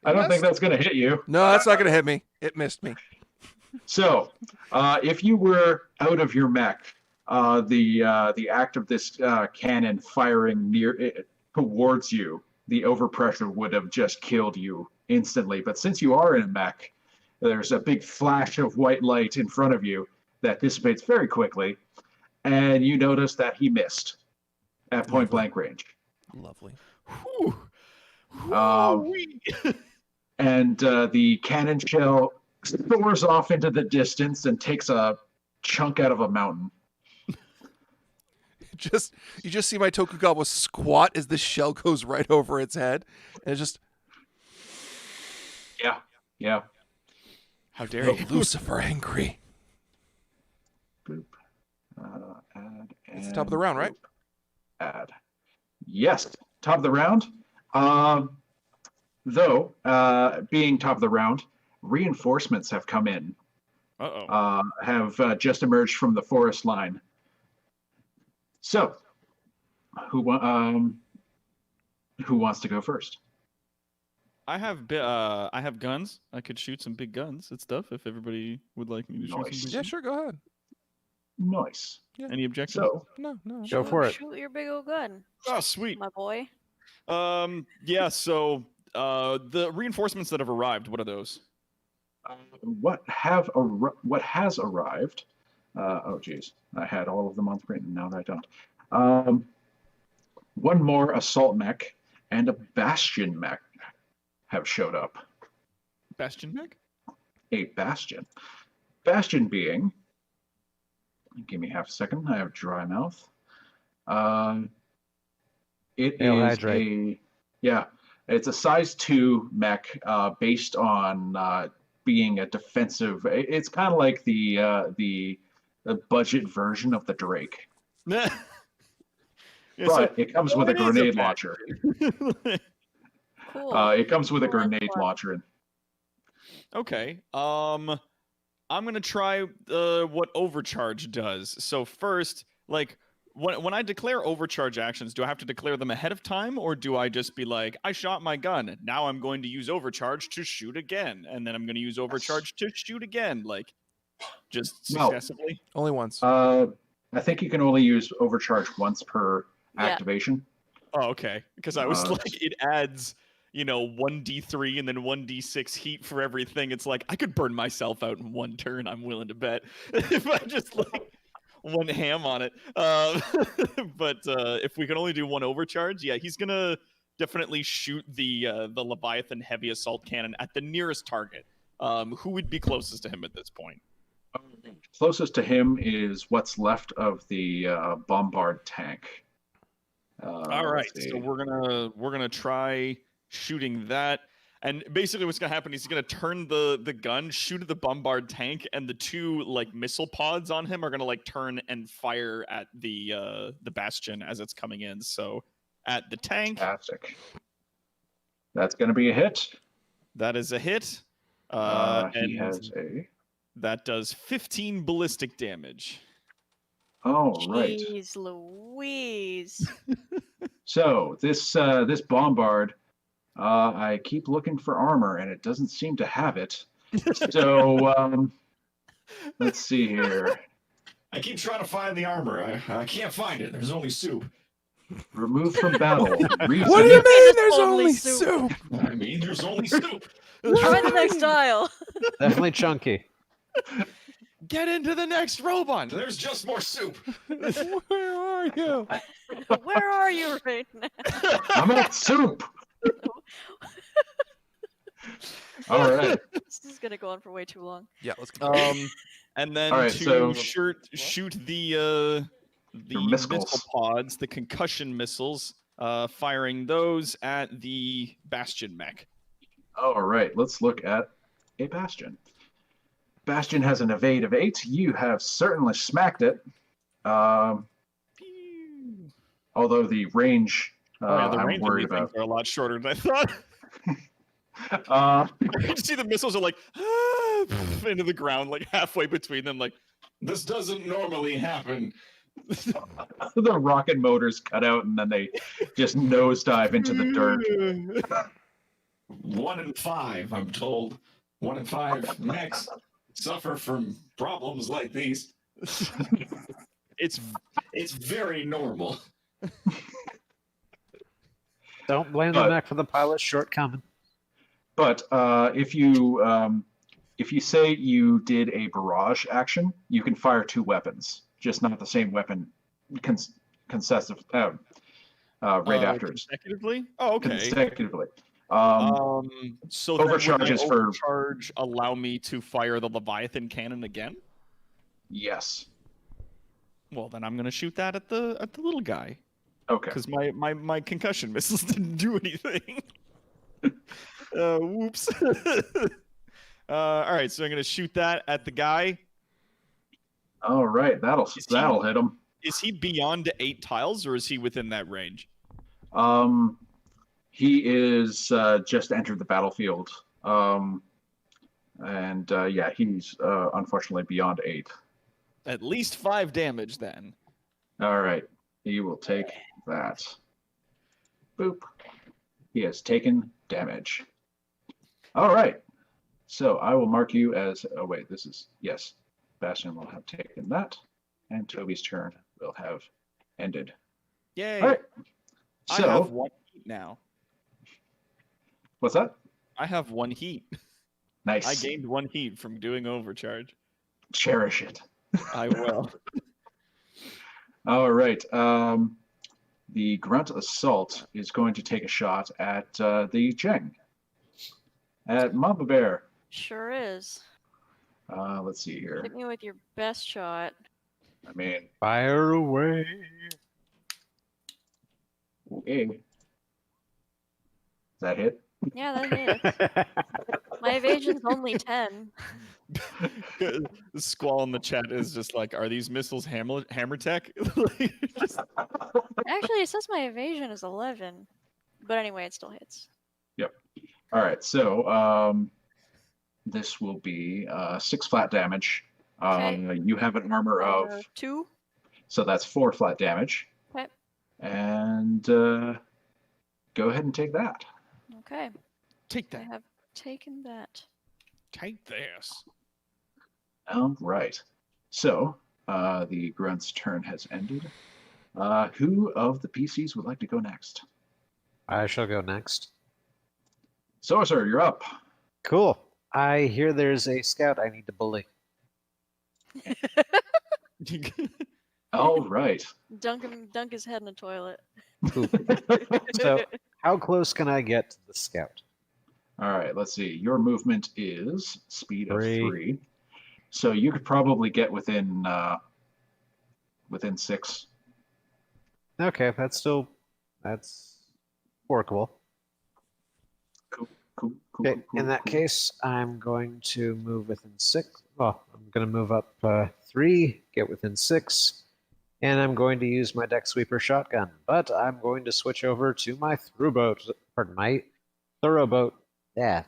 I don't think that's going to hit you. No, that's not going to hit me. It missed me. So, if you were out of your mech, the act of this cannon firing towards you, the overpressure would have just killed you instantly. But since you are in a mech, there's a big flash of white light in front of you that dissipates very quickly, and you notice that he missed at point blank range. Lovely. Whew. Um, Woo-wee. And the cannon shell soars off into the distance and takes a chunk out of a mountain. You just see my Tokugawa squat as the shell goes right over its head, and it's just Yeah. How dare you? Lucifer angry. Boop. Add. It's the top of the round, right? Add. Yes, top of the round. Though, being top of the round, reinforcements have come in. Have just emerged from the forest line. So, who wants to go first? I have guns. I could shoot some big guns and stuff if everybody would like me to shoot some big Yeah, guns. sure, go ahead. Nice. Any objections? So, No. Go for it. Shoot your big old gun, Oh, sweet. my boy. Yeah, so the reinforcements that have arrived, what are those? what has arrived? Oh, geez, I had all of them on screen, and now I don't. One more assault mech and a bastion mech have showed up. Bastion mech? A bastion. Bastion being, give me half a second, I have dry mouth. It Hail is hydrate. it's a size 2 mech based on being a defensive. It's kind of like the budget version of the Drake, Yeah, but it comes with a it is a grenade bastion. launcher. Cool. It comes with a Cool, that's grenade fun. launcher. Okay. I'm gonna try what overcharge does. So first, like when I declare overcharge actions, do I have to declare them ahead of time, or do I just be like, I shot my gun, now I'm going to use overcharge to shoot again, and then I'm going to use overcharge to shoot again, like just No. successively? Only once. I think you can only use overcharge once per Yeah. activation. Oh, okay. Because I was Uh, like, it adds, 1d3 and then 1d6 heat for everything. It's like I could burn myself out in one turn. I'm willing to bet if I just went ham on it. But if we can only do one overcharge, yeah, he's gonna definitely shoot the Leviathan heavy assault cannon at the nearest target. Who would be closest to him at this point? Closest to him is what's left of the bombard tank. All right, let's see. so we're gonna try shooting that, and basically what's gonna happen is he's gonna turn the gun, shoot at the bombard tank, and the two missile pods on him are gonna turn and fire at the bastion as it's coming in. So at the tank, Fantastic. That's going to be a hit. that is a hit, He and has a. that does 15 ballistic damage. Oh, right. Jeez Louise. So this bombard, I keep looking for armor and it doesn't seem to have it. So let's see here. I keep trying to find the armor. I can't find it. There's only soup. Removed from battle. Reason. What do you mean? There's Only only soup. soup. I mean, there's only soup. Try the next tile. Definitely chunky. Get into the next robot. There's just more soup. Where are you? Where are you right now? I'm at soup. All right. This is gonna go on for way too long. Yeah, let's go. And then All right, so- shoot the missiles. missile pods, the concussion missiles, firing those at the bastion mech. All right. Let's look at a bastion. Bastion has an evade of 8. You have certainly smacked it. Although the range, The I'm range of worried these things about. are a lot shorter than I thought. You can see the missiles are into the ground, halfway between them. This doesn't normally happen. The rocket motors cut out and then they just nosedive into the dirt. 1 in 5, I'm told. 1 in 5 mechs suffer from problems like these. It's very normal. Don't blame the But- mech for the pilot's shortcoming. But if you say you did a barrage action, you can fire 2 weapons, just not the same weapon consecutive right after Consecutively? Oh, okay. consecutively. So then would my overcharges for- overcharge allow me to fire the Leviathan cannon again? Yes. Well, then I'm gonna shoot that at the little guy Okay. because my concussion missiles didn't do anything. Whoops. All right, so I'm gonna shoot that at the guy. All right. That'll hit him. Is he beyond 8 tiles, or is he within that range? He is just entered the battlefield. Yeah, he's unfortunately beyond 8. At least 5 damage, then. All right. He will take that. Boop. He has taken damage. All right. So I will mark you as. Oh wait, this is yes. Bastion will have taken that, and Toby's turn will have ended. Yay! All right. So I have 1 heat now. what's that? I have 1 heat. Nice. I gained 1 heat from doing overcharge. Cherish it. I will. All right. The Grunt Assault is going to take a shot at the Cheng. At Mama Bear. Sure is. Let's see here. Hit me with your best shot. I mean, Fire away. okay. Does that hit? Yeah, that hits. My evasion's only 10. The squall in the chat is just like, are these missiles hammer tech? Just- Actually, it says my evasion is 11. But anyway, it still hits. All right. So this will be 6 flat damage. Okay. You have an armor of 2. so that's 4 flat damage. Okay. And go ahead and take that. Okay. Take I that. have taken that. Take this. All right. So the Grunt's turn has ended. Who of the PCs would like to go next? I shall go next. Sorcerer, you're up. Cool. I hear there's a scout I need to bully. All right. Dunk his head in the toilet. So, how close can I get to the scout? All right. Let's see. Your movement is speed of 3. 3. So you could probably get within 6. Okay, that's workable. Cool. Okay, in that case, I'm going to move within 6. Well, I'm going to move up 3, get within 6, and I'm going to use my deck sweeper shotgun. But I'm going to switch over to my thoroughboat. Yeah,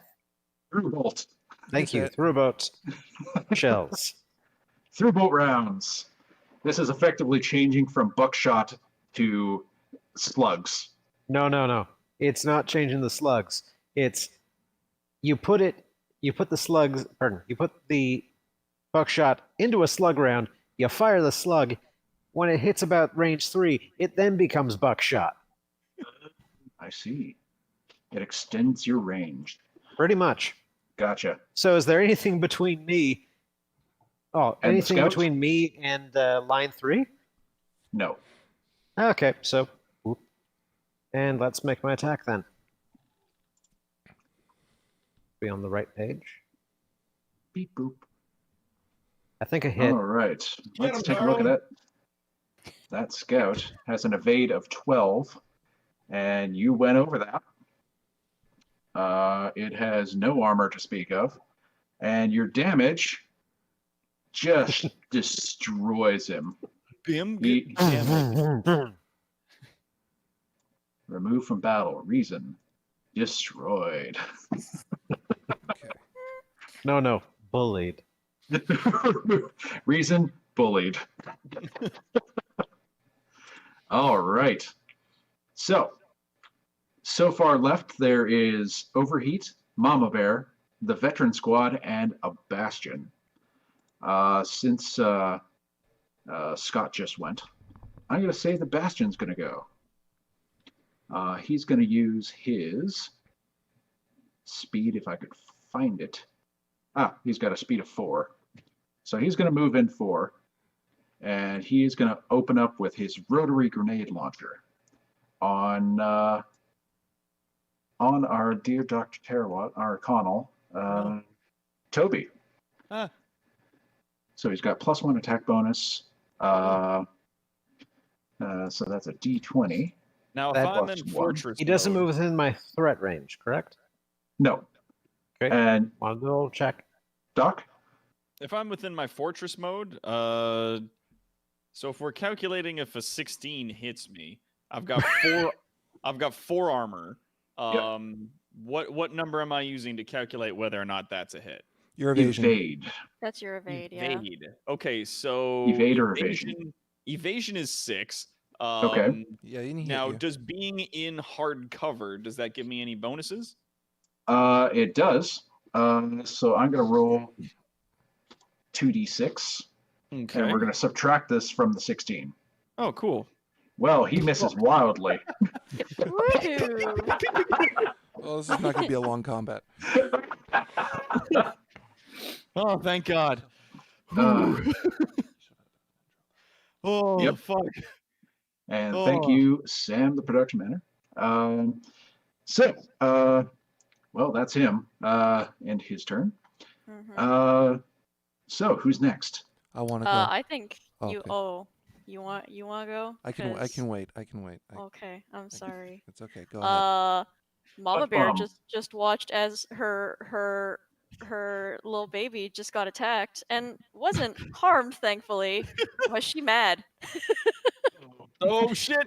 Throughbolt. thank That's you, it. thoroughboat shells. Throughbolt rounds. This is effectively changing from buckshot to slugs. No. It's not changing the slugs. It's you put the buckshot into a slug round, you fire the slug. When it hits about range 3, it then becomes buckshot. I see. It extends your range. Pretty much. Gotcha. So is there anything between me? Oh, And the anything scout? between me and line 3? No. Okay, so and let's make my attack then. Be on the right page. Beep boop. I think I hit. All right. Let's him, take a look at Darwin. that. That scout has an evade of 12, and you went over that. It has no armor to speak of, and your damage just destroys him. Bim. He- Removed from battle. Reason. Destroyed. No, bullied. Reason. Bullied. All right. So far left there is Overheat, Mama Bear, the Veteran Squad, and a Bastion. Since Scott just went, I'm going to say the Bastion's going to go. He's going to use his speed, if I could find it. He's got a speed of 4. So he's going to move in 4. And he's going to open up with his rotary grenade launcher on on our dear Dr. Terawat, our Connell, Toby. Ah. So he's got +1 attack bonus. So that's a D20. Now, if That I'm plus in one. fortress He doesn't mode, move within my threat range, correct? No. Okay. And Want to double check? Doc? if I'm within my fortress mode, so if we're calculating if a 16 hits me, I've got 4. I've got 4 armor. Yep. What number am I using to calculate whether or not that's a hit? Your evasion. Evade. That's your evade, yeah. Evade. Okay, so Evade or evasion? Evasion is 6. Okay. Yeah, you need Now, you. does being in hard cover, does that give me any bonuses? It does. So I'm going to roll 2d6, Okay. and we're going to subtract this from the 16. Oh, cool. Well, he misses wildly. Woohoo! Well, this is not going to be a long combat. Oh, thank God. Uh, Oh, Yep. fuck. And thank Oh. you, Sam, the production manager. Well, that's him. And his turn. Mhm. So who's next? I want to go. I think Oh, you. okay. Oh, you want to go? I can 'Cause- wait. I can wait. Okay, I'm sorry. It's okay. Go ahead. Mama Bear Mom? just watched as her little baby just got attacked and wasn't harmed, thankfully. Was she mad? Oh, shit.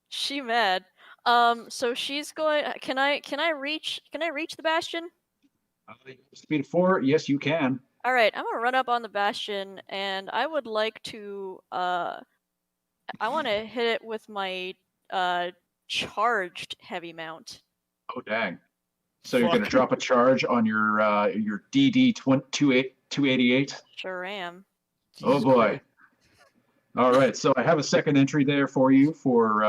She mad. So she's going. Can I reach the bastion? Speed of 4. Yes, you can. All right, I'm gonna run up on the bastion, and I would like to. I want to hit it with my charged heavy mount. Oh, dang. So you're going to Fuck. drop a charge on your DD 288? Sure am. Oh, Jesus boy. Christ. All right. So I have a second entry there for you for...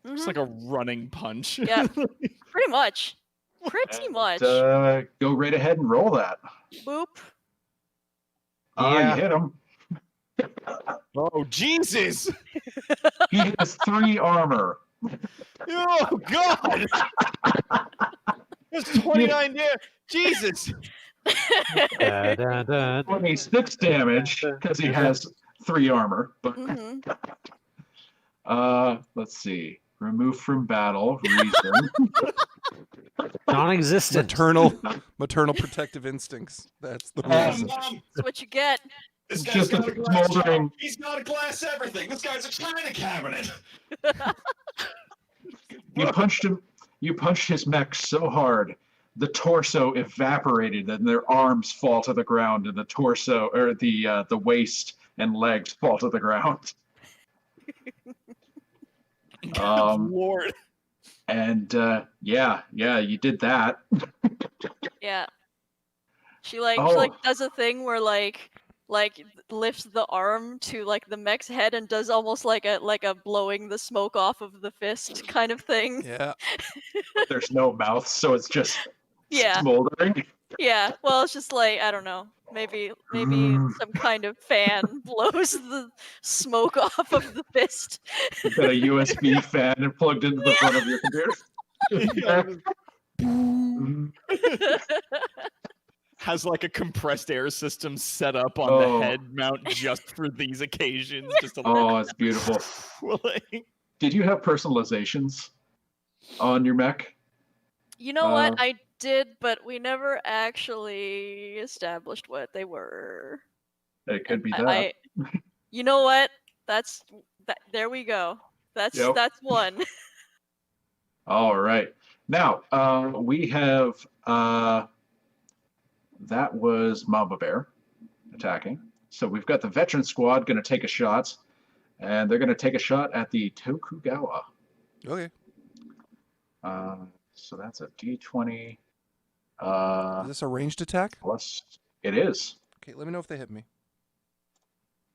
It's Mhm. like a running punch. Yeah. Pretty much. Pretty much. Go right ahead and roll that. Boop. Yeah. You hit him. Oh, Jesus. He has 3 armor. Oh, God. There's 29 there. Jesus. Da, da, da, 26 damage because he has 3 armor. But Mhm. let's see. Remove from battle. Reason. Non-existent. Maternal protective instincts. That's the Uh, reason. Mom, That's what you get. this guy's Just got a a glass smoldering- jar. He's got a glass everything. This guy's a china cabinet. You punched him. You punched his mech so hard, the torso evaporated, and their arms fall to the ground, and the torso or the waist and legs fall to the ground. Lord. And yeah, you did that. Yeah. She like Oh. does a thing where like lifts the arm to like the mech's head and does almost like a blowing the smoke off of the fist kind of thing. Yeah. There's no mouth, so it's just Yeah. smoldering. Yeah. Well, it's just like I don't know. Maybe some kind of fan blows the smoke off of the fist. You've got a USB fan and plugged into the front of your computer. Has like a compressed air system set up on Oh. the head mount just for these occasions. Just to Oh, it's beautiful. like, Did you have personalizations on your mech? You know what? Uh, I did, but we never actually established what they were. It could be I- that. You know what? That's that. There we go. That's Yep. that's one. All right. Now, we have, that was Mamba Bear attacking. So we've got the veteran squad going to take a shot, and they're going to take a shot at the Tokugawa. Okay. So that's a D20 Is this a ranged attack? plus, it is, Okay, let me know if they hit me.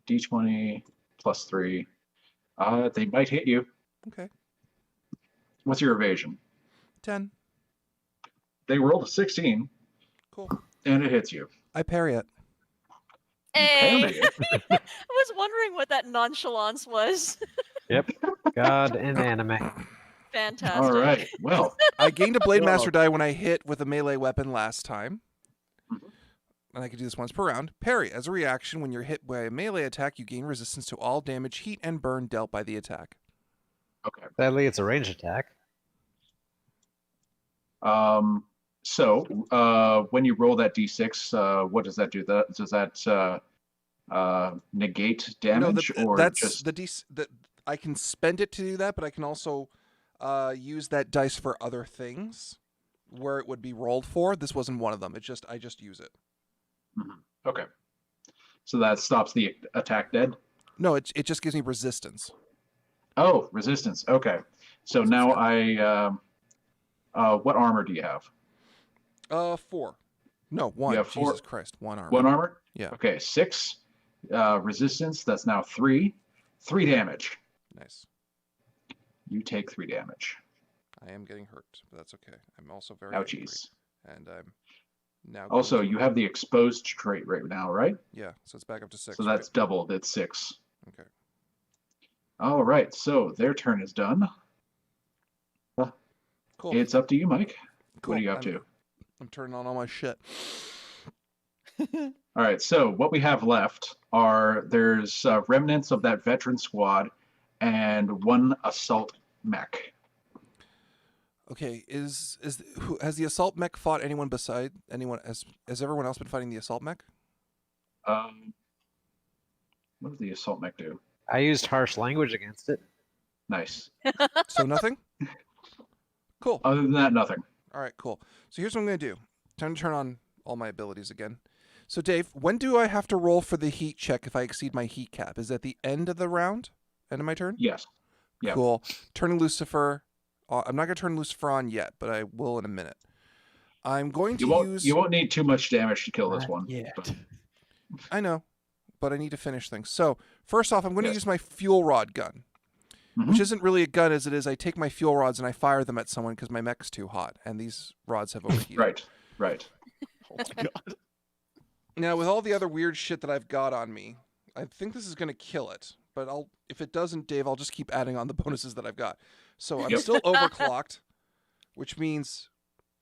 D20 plus 3. They might hit you. Okay. What's your evasion? 10. They rolled a 16, Cool. and it hits you. I parry it. Hey, Parry it. I was wondering what that nonchalance was. Yep. God and anime. Fantastic. All right. Well, I gained a Blade Well. Master die when I hit with a melee weapon last time. Mhm. And I could do this once per round. Parry. As a reaction, when you're hit by a melee attack, you gain resistance to all damage, heat, and burn dealt by the attack. okay. Sadly, it's a ranged attack. So when you roll that d6, what does that do? Does that negate damage, or that's just the I can spend it to do that, but I can also use that dice for other things where it would be rolled for. This wasn't one of them. I just use it. okay? So that stops the attack dead. No, it just gives me resistance. Oh, resistance. Okay. So now what armor do you have? 4. No, 1. have 4? Jesus Christ, 1 armor. 1 armor. Yeah. Okay, 6 resistance. That's now 3. 3 damage. Nice. You take 3 damage. I am getting hurt, but that's okay. I'm also very angry, Ouchies. and I'm now. Also, going to- you have the exposed trait right now, right? Yeah, so it's back up to 6. So that's doubled. It's 6. Okay. All right. So their turn is done. Cool. It's up to you, Mike. Cool. What are you up to? I'm turning on all my shit. All right. So what we have left there's remnants of that veteran squad and 1 assault mech. Okay, has the assault mech fought anyone beside anyone? Has everyone else been fighting the assault mech? What does the assault mech do? I used harsh language against it. Nice. So nothing. Cool. Other than that, nothing. All right, cool. So here's what I'm gonna do. Time to turn on all my abilities again. So Dave, when do I have to roll for the heat check if I exceed my heat cap? Is that the end of the round? End of my turn? Yes. Yeah. Cool. Turning Lucifer. I'm not gonna turn Lucifer on yet, but I will in a minute. I'm going to use. You won't need too much damage to kill this Not one. yet. but- I know, but I need to finish things. So first off, I'm going to Yes. use my fuel rod gun, Mhm. which isn't really a gun as it is. I take my fuel rods and I fire them at someone because my mech's too hot, and these rods have overheated. Right. Oh my god. Now, with all the other weird shit that I've got on me, I think this is going to kill it. But if it doesn't, Dave, I'll just keep adding on the bonuses that I've got. So I'm Yep. still overclocked, which means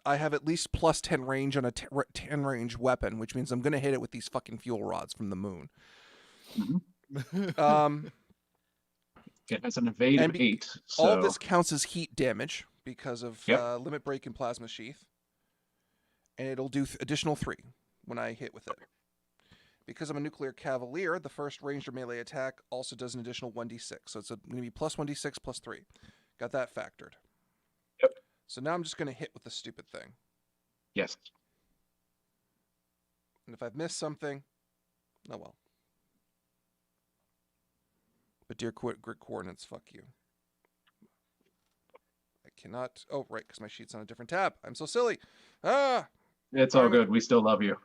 I have at least plus 10 range on a 10 range weapon, which means I'm going to hit it with these fucking fuel rods from the moon. It has an evade And of 8. So All of this counts as heat damage because of Yep. limit break and plasma sheath. And it'll do additional 3 when I hit with it. Because I'm a nuclear cavalier, the first ranged or melee attack also does an additional 1d6. So it's going to be plus 1d6 plus 3. Got that factored. Yep. So now I'm just going to hit with the stupid thing. yes. And if I've missed something, oh well. But dear grid coordinates, fuck you. I cannot. Oh, right, because my sheet's on a different tab. I'm so silly. Ah! It's all Fine with- good. We still love you.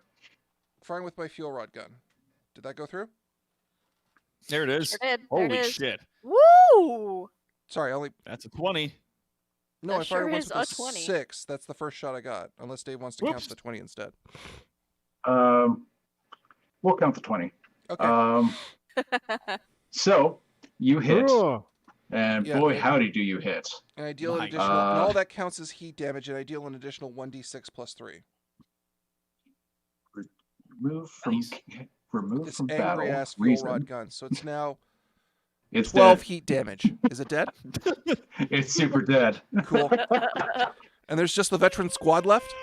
Firing with my fuel rod gun. Did that go through? There it is. Sure did. There it Holy is. shit. Woo! Sorry, I only. That's a 20. No, That I sure fired once is with a a 20. 6. That's the first shot I got. Unless Dave wants to count Whoops. the 20 instead. We'll count the 20. Okay. So you hit, Ooh. and Yeah, boy, it- howdy, do you hit. And I deal an my additional. and God. all that counts as heat damage, and I deal an additional 1d6 plus 3. Remove from Nice. remove This from battle. angry ass fuel Reason. rod gun. So it's now It's 12 dead. heat damage. Is it dead? It's super dead. Cool. And there's just the veteran squad left?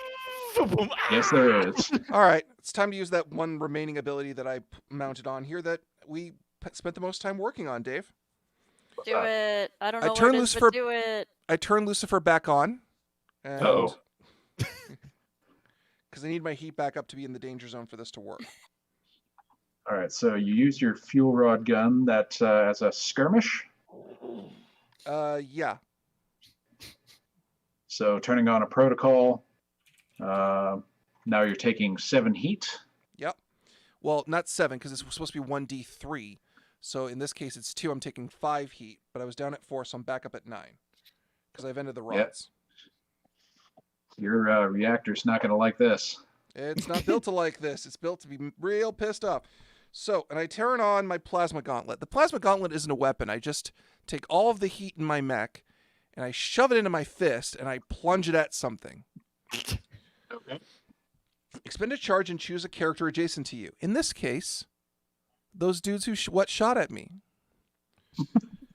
Yes, there is. All right. It's time to use that one remaining ability that I mounted on here that we spent the most time working on, Dave. Do it. I don't I know turn what it is, Lucifer- but do it. I turn Lucifer back on. And Uh-oh. Because I need my heat back up to be in the danger zone for this to work. All right, so you use your fuel rod gun that as a skirmish. Yeah. So turning on a protocol. Now you're taking 7 heat. Yep. Well, not 7 because it's supposed to be 1d3. So in this case, it's 2. I'm taking 5 heat, but I was down at 4, so I'm back up at 9 because I've ended the Yep. rods. Your reactor's not going to like this. It's not built to like this. It's built to be real pissed off. So, and I turn on my plasma gauntlet. The plasma gauntlet isn't a weapon. I just take all of the heat in my mech and I shove it into my fist, and I plunge it at something. Okay. Expend a charge and choose a character adjacent to you. In this case, those dudes who shot at me,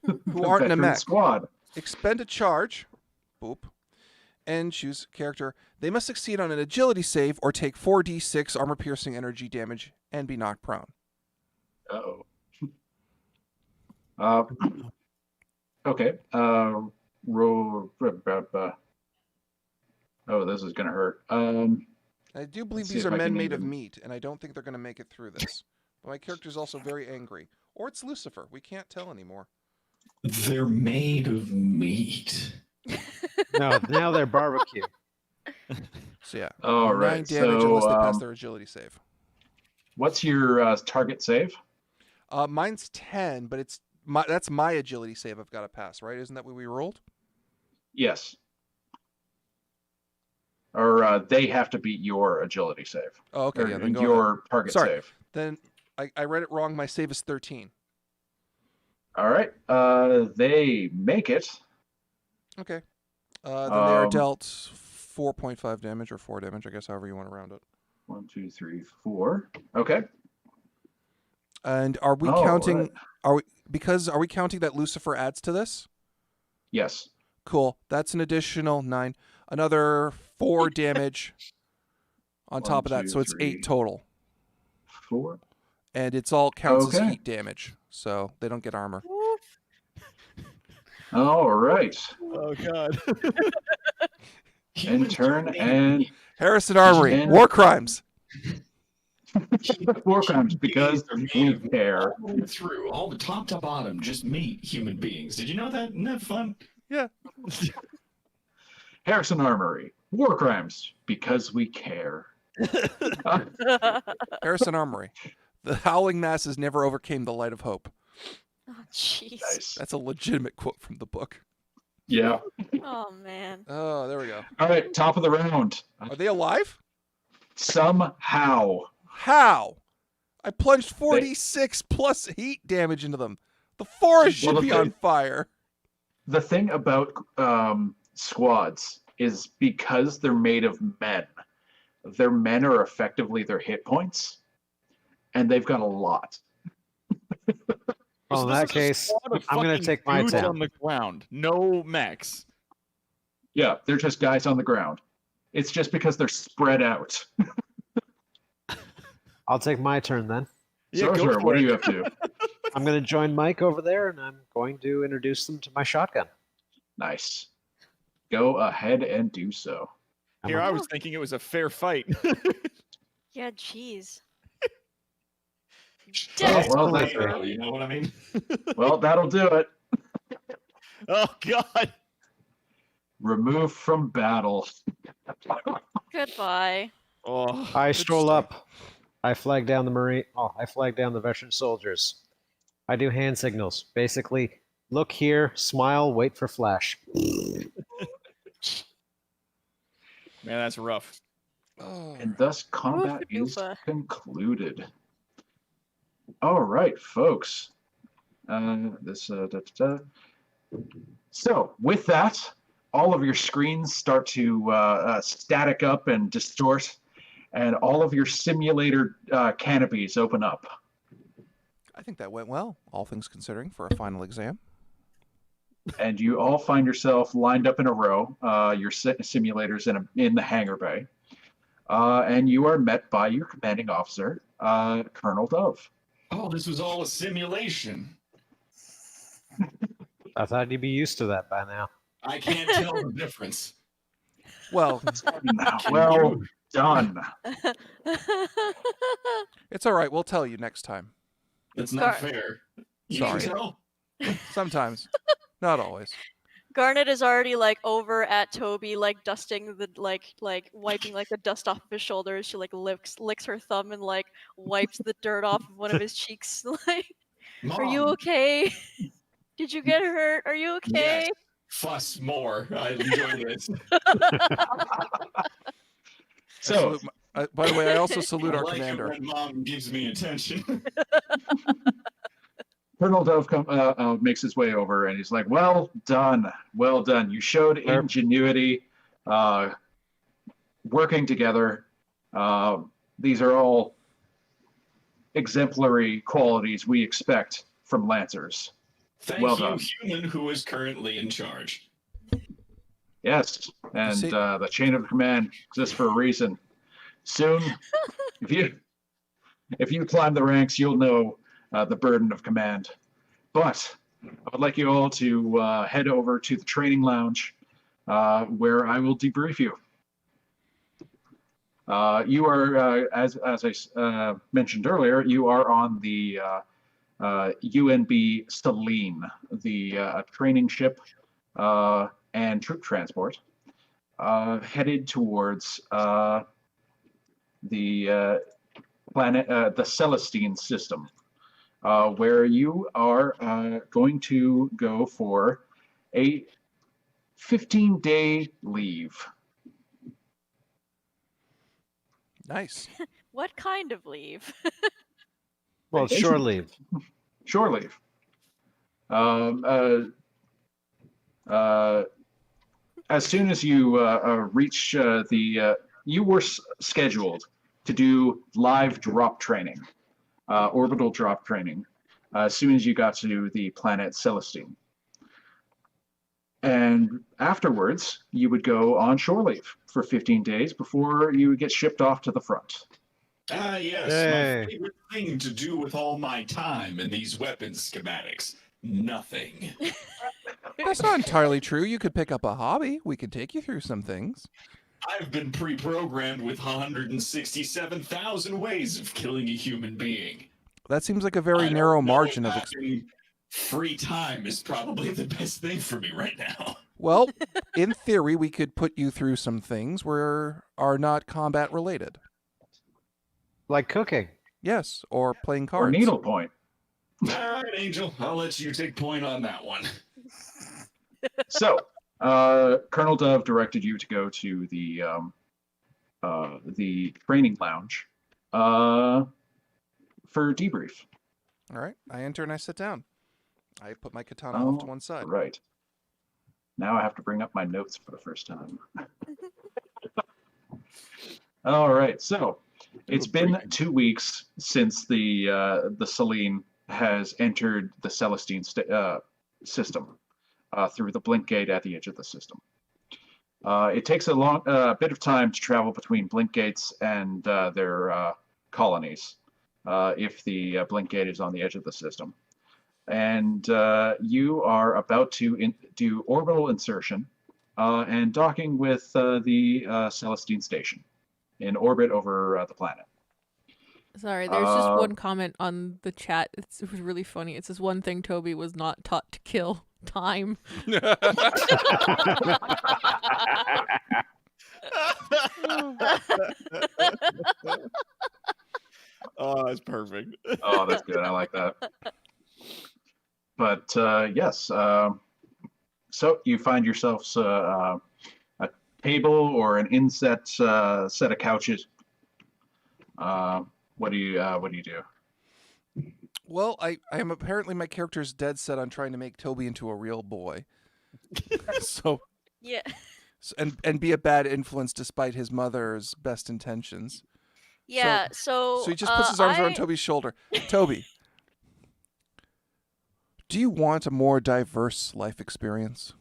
who aren't in a Veteran mech. squad. Expend a charge, boop, and choose character. They must succeed on an agility save or take 4d6 armor-piercing energy damage and be knocked prone. Uh-oh. Okay. Oh, this is gonna hurt. I do believe Let's see these if are I men can made of even- meat, and I don't think they're going to make it through this. But my character's also very angry. Or it's Lucifer. We can't tell anymore. They're made of meat. No, now they're barbecue. So yeah, All 9 right. damage unless they pass So, their agility save. what's your target save? Mine's 10, but that's my agility save I've got to pass, right? Isn't that what we rolled? Yes. Or they have to beat your agility save. Oh, okay, Or yeah, then go ahead. your target Sorry. save. Then I read it wrong. My save is 13. All right. They make it. Okay. Then they are Um, dealt 4.5 damage or 4 damage, I guess, however you want to round it. 1, 2, 3, 4. Okay. And are we All counting? right. Are we counting that Lucifer adds to this? Yes. Cool. That's an additional 9. Another 4 damage on 1, top of that, 2, so it's 3, 8 total. 4. And it's all counts as Okay. heat damage, so they don't get armor. All right. Oh god. In turn, and Harrison Armory, And- war crimes. war crimes because we care. Through all the top to bottom, just meat human beings. Did you know that? Isn't that fun? Yeah. Harrison Armory, war crimes because we care. Harrison Armory. The howling masses never overcame the light of hope. Oh, jeez. Nice. That's a legitimate quote from the book. Yeah. Oh man. Oh, there we go. All right. Top of the round. Are they alive? Somehow. How? I plunged 4d6 plus heat damage into them. The forest should Well, be okay. on fire. The thing about squads is because they're made of men, their men are effectively their hit points, and they've got a lot. Well, in that case, I'm going to take my dudes turn. on the ground. No mechs. Yeah, they're just guys on the ground. It's just because they're spread out. I'll take my turn then. Yeah, go Sorcerer, for what are it. you up to? I'm going to join Mike over there, and I'm going to introduce them to my shotgun. Nice. Go ahead and do so. Here, I was thinking it was a fair fight. Yeah, jeez. Oh, Death. well, that's Later, you know what I mean? Well, that'll do it. Oh god. Removed from battle. Goodbye. Oh, I Good stroll stuff. up. I flag down the Marine. Oh, I flag down the veteran soldiers. I do hand signals. Basically, look here, smile, wait for flash. man, that's rough. Oh. And thus combat is Oofa-doofa. concluded. All right, folks. So with that, all of your screens start to static up and distort, and all of your simulator canopies open up. I think that went well, all things considering, for a final exam. And you all find yourself lined up in a row, your simulators in the hangar bay. And you are met by your commanding officer, Colonel Dove. Oh, this was all a simulation. I thought you'd be used to that by now. I can't tell the difference. Well, Well done. it's all right. We'll tell you next time. That's not Sorry. fair. You Sorry. can tell. Sometimes. Not always. Garnet is already like over at Toby, like dusting the like wiping like the dust off of his shoulders. She like licks her thumb and like wipes the dirt off of one of his cheeks. Like, are you Mom, okay? Did you get hurt? Are you okay? Yes. Fuss more. I enjoy this. So, By the way, I also salute I our like it commander. when Mom gives me attention. Colonel Dove makes his way over, and he's like, "Well done, well done. You showed ingenuity, working together. These are all exemplary qualities we expect from Lancers. Thank Well you, done." human who is currently in charge. Yes, and See- the chain of command exists for a reason. Soon, if you climb the ranks, you'll know the burden of command. But I would like you all to head over to the training lounge, where I will debrief you. You are, as I mentioned earlier, you are on the UNB Selene, the training ship and troop transport, headed towards the planet, the Celestine system, where you are going to go for a 15-day leave. Nice. What kind of leave? Well, it's shore leave. Shore leave. As soon as you reach you were scheduled to do live drop training, orbital drop training, as soon as you got to the planet Celestine. And afterwards, you would go on shore leave for 15 days before you would get shipped off to the front. Ah, yes, Hey. my favorite thing to do with all my time in these weapons schematics. Nothing. That's not entirely true. You could pick up a hobby. We could take you through some things. I've been pre-programmed with 167,000 ways of killing a human being. That seems like a I very don't narrow know margin if of. having free time is probably the best thing for me right now. Well, in theory, we could put you through some things where are not combat related. Like cooking. Yes, or playing Or cards. needlepoint. All right, Angel, I'll let you take point on that one. So, Colonel Dove directed you to go to the training lounge for debrief. All right, I enter and I sit down. I put my katana off to one side. Right. Now I have to bring up my notes for the first time. All right, so it's been 2 weeks since the Selene has entered the Celestine system through the blink gate at the edge of the system. It takes a bit of time to travel between blink gates and their colonies if the blink gate is on the edge of the system. And you are about to do orbital insertion and docking with the Celestine station in orbit over the planet. Sorry, there's just one comment on the chat. It was really funny. It says one thing Toby was not taught to kill: time. Oh, that's perfect. Oh, that's good. I like that. But yes, so you find yourselves a table or an inset set of couches. What do you do? Well, I am apparently my character's dead set on trying to make Toby into a real boy. So Yeah. and be a bad influence despite his mother's best intentions. Yeah, so So he just puts his arms around I- Toby's shoulder. Toby, do you want a more diverse life experience?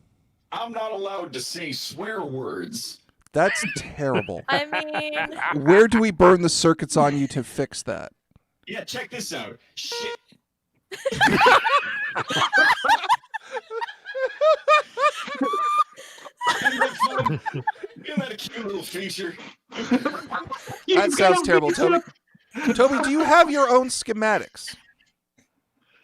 I'm not allowed to say swear words. That's terrible. I mean, Where do we burn the circuits on you to fix that? Yeah, check this out. Shit. Isn't that a cute little feature? That sounds terrible, Toby. Toby, do you have your own schematics?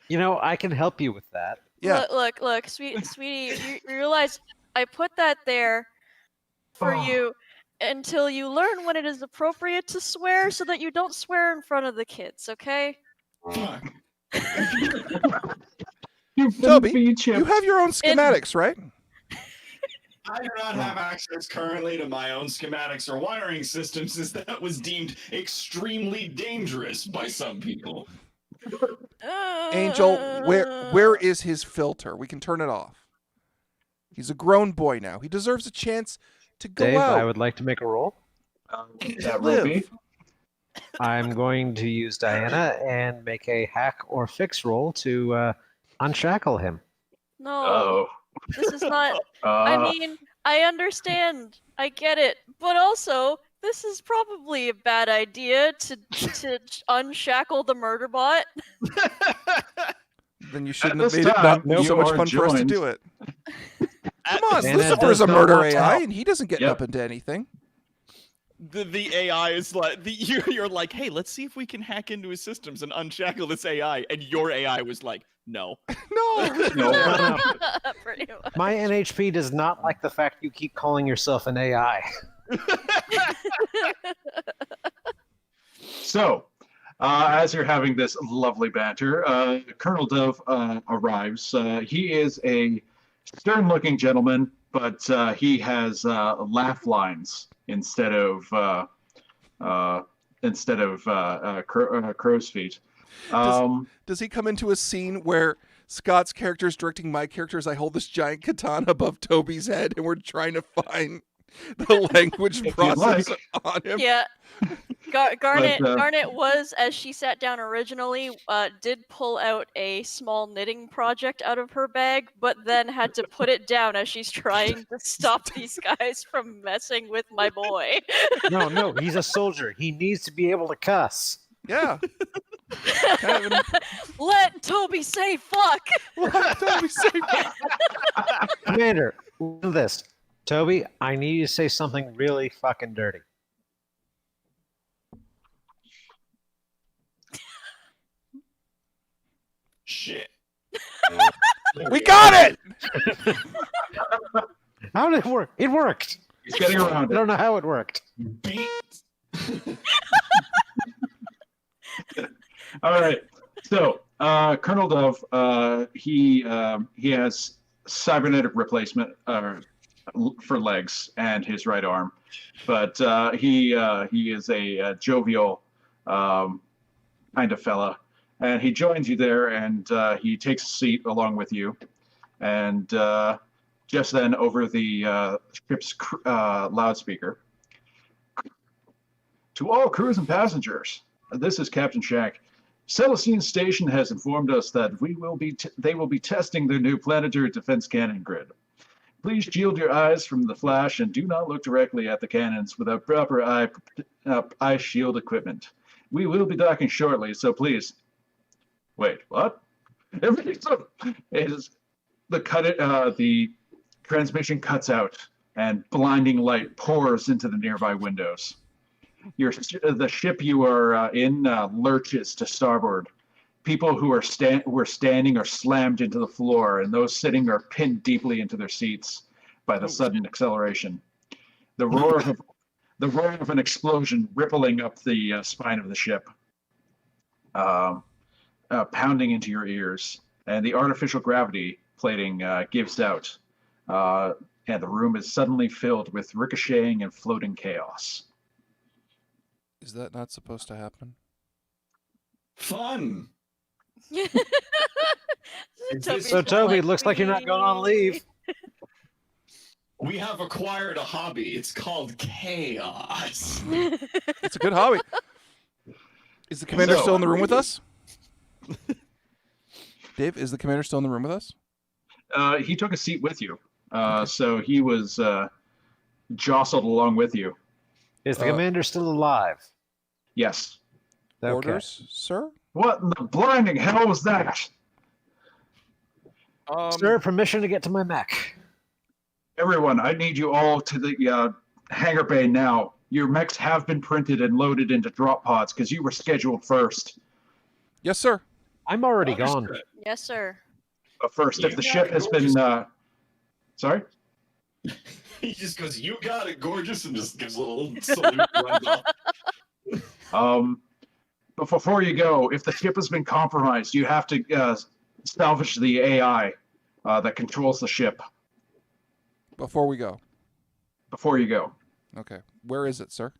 You know, I can help you with that. Yeah. look, sweetie, you realize I put that there for you until you learn when it is appropriate to swear, so that you don't swear in front of the kids, okay? Fuck. Toby, you have your own schematics, right? I do not have access currently to my own schematics or wiring systems, as that was deemed extremely dangerous by some people. Angel, where is his filter? We can turn it off. He's a grown boy now. He deserves a chance to go Dave, out. I would like to make a roll. That will be. I'm going to use Diana and make a hack or fix roll to unshackle him. No, Oh. this is not. I mean, I understand. I get it. But also, this is probably a bad idea to unshackle the murder bot. Then you shouldn't At have this made it time, not so you much are fun for us to joined. do it. Come on, Diana Lucifer's does a not murder want to AI, help. and he doesn't get Yep. up into anything. The AI is like you're like, hey, let's see if we can hack into his systems and unshackle this AI, and your AI was like, no. No. No. Pretty much. My NHP does not like the fact you keep calling yourself an AI. So, as you're having this lovely banter, Colonel Dove arrives. He is a stern-looking gentleman, but he has laugh lines instead of crow's feet. Does he come into a scene where Scott's character is directing my character as I hold this giant katana above Toby's head, and we're trying to find the language If you'd process like. on him? Yeah. Garnet But, Garnet was, as she sat down originally, did pull out a small knitting project out of her bag, but then had to put it down as she's trying to stop these guys from messing with my boy. No, he's a soldier. He needs to be able to cuss. Yeah. Kind of Let Toby say fuck! Toby say Commander, listen to this. Toby, I need you to say something really fucking dirty. Shit. We got it! How did it work? It worked. He's getting I around it. don't know how it worked. Beat. All right. So, Colonel Dove, he has cybernetic replacement for legs and his right arm, but he is a jovial kind of fella, and he joins you there, and he takes a seat along with you, and just then over the ship's loudspeaker, to all crews and passengers, this is Captain Shack. Celestine Station has informed us that they will be testing their new planetary defense cannon grid. Please shield your eyes from the flash and do not look directly at the cannons without proper eye shield equipment. We will be docking shortly, so please. Wait, what? The transmission cuts out and blinding light pours into the nearby windows. The ship you are in lurches to starboard. People who are standing are slammed into the floor, and those sitting are pinned deeply into their seats by the sudden acceleration. The roar of an explosion rippling up the spine of the ship, pounding into your ears, and the artificial gravity plating gives out, and the room is suddenly filled with ricocheting and floating chaos. Is that not supposed to happen? Fun. So, Toby, it looks like you're not going on leave. We have acquired a hobby. It's called chaos. It's a good hobby. Is the commander still in the room with us? Dave, is the commander still in the room with us? He took a seat with you, so he was jostled along with you. Is the commander still alive? Yes. Okay. Orders, sir? What in the blinding hell was that? Sir, permission to get to my mech. Everyone, I need you all to the hangar bay now. Your mechs have been printed and loaded into drop pods because you were scheduled first. Yes, sir. I'm already gone. Yes, sir. But first, if You the got ship it, has been... sorry? He just goes, "You got it, gorgeous," and just gives a little salute. Runs off. But before you go, if the ship has been compromised, you have to salvage the AI that controls the ship Before we go. before you go. Okay. Where is it, sir?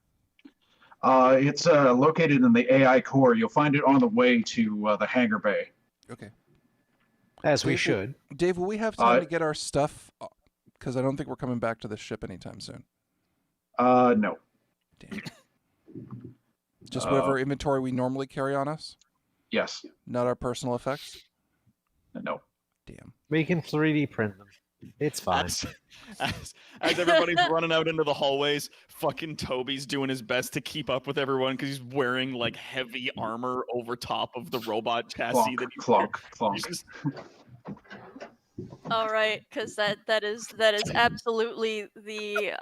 It's located in the AI core. You'll find it on the way to the hangar bay. Okay. As we Dave, should. Dave, will we have time to get our stuff? Because I don't think we're coming back to the ship anytime soon. No. Damn. Just whatever inventory we normally carry on us? Yes. Not our personal effects? No. Damn. We can 3D print them. It's fine. As everybody's running out into the hallways, fucking Toby's doing his best to keep up with everyone because he's wearing like heavy armor over top of the robot chassis that he's Clonk. All right, because that is absolutely the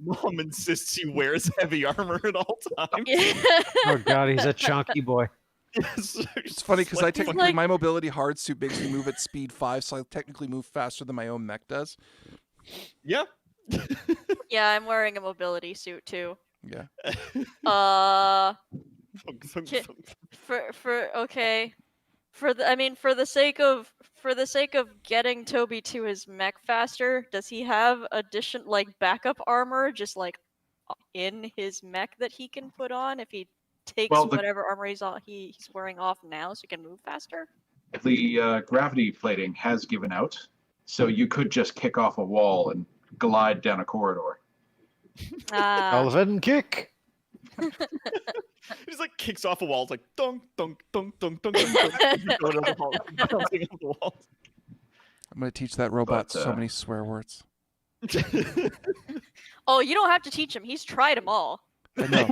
Mom insists he wears heavy armor at all times. Yeah. Oh god, he's a chunky boy. Yes. It's funny because I technically like- my mobility hard suit makes me move at speed 5, so I technically move faster than my own mech does. Yeah. Yeah, I'm wearing a mobility suit too. Yeah. Okay. For the sake of getting Toby to his mech faster, does he have backup armor just like in his mech that he can put on if he takes whatever armor he's wearing off now so he can move faster? The gravity plating has given out, so you could just kick off a wall and glide down a corridor. Elephant kick. He just like kicks off a wall. It's like dunk, dunk, dunk, dunk, dunk, dunk, dunk. Going down the hall, bouncing off the wall. I'm going to teach that robot so many swear words. Oh, you don't have to teach him. He's tried them all. I know.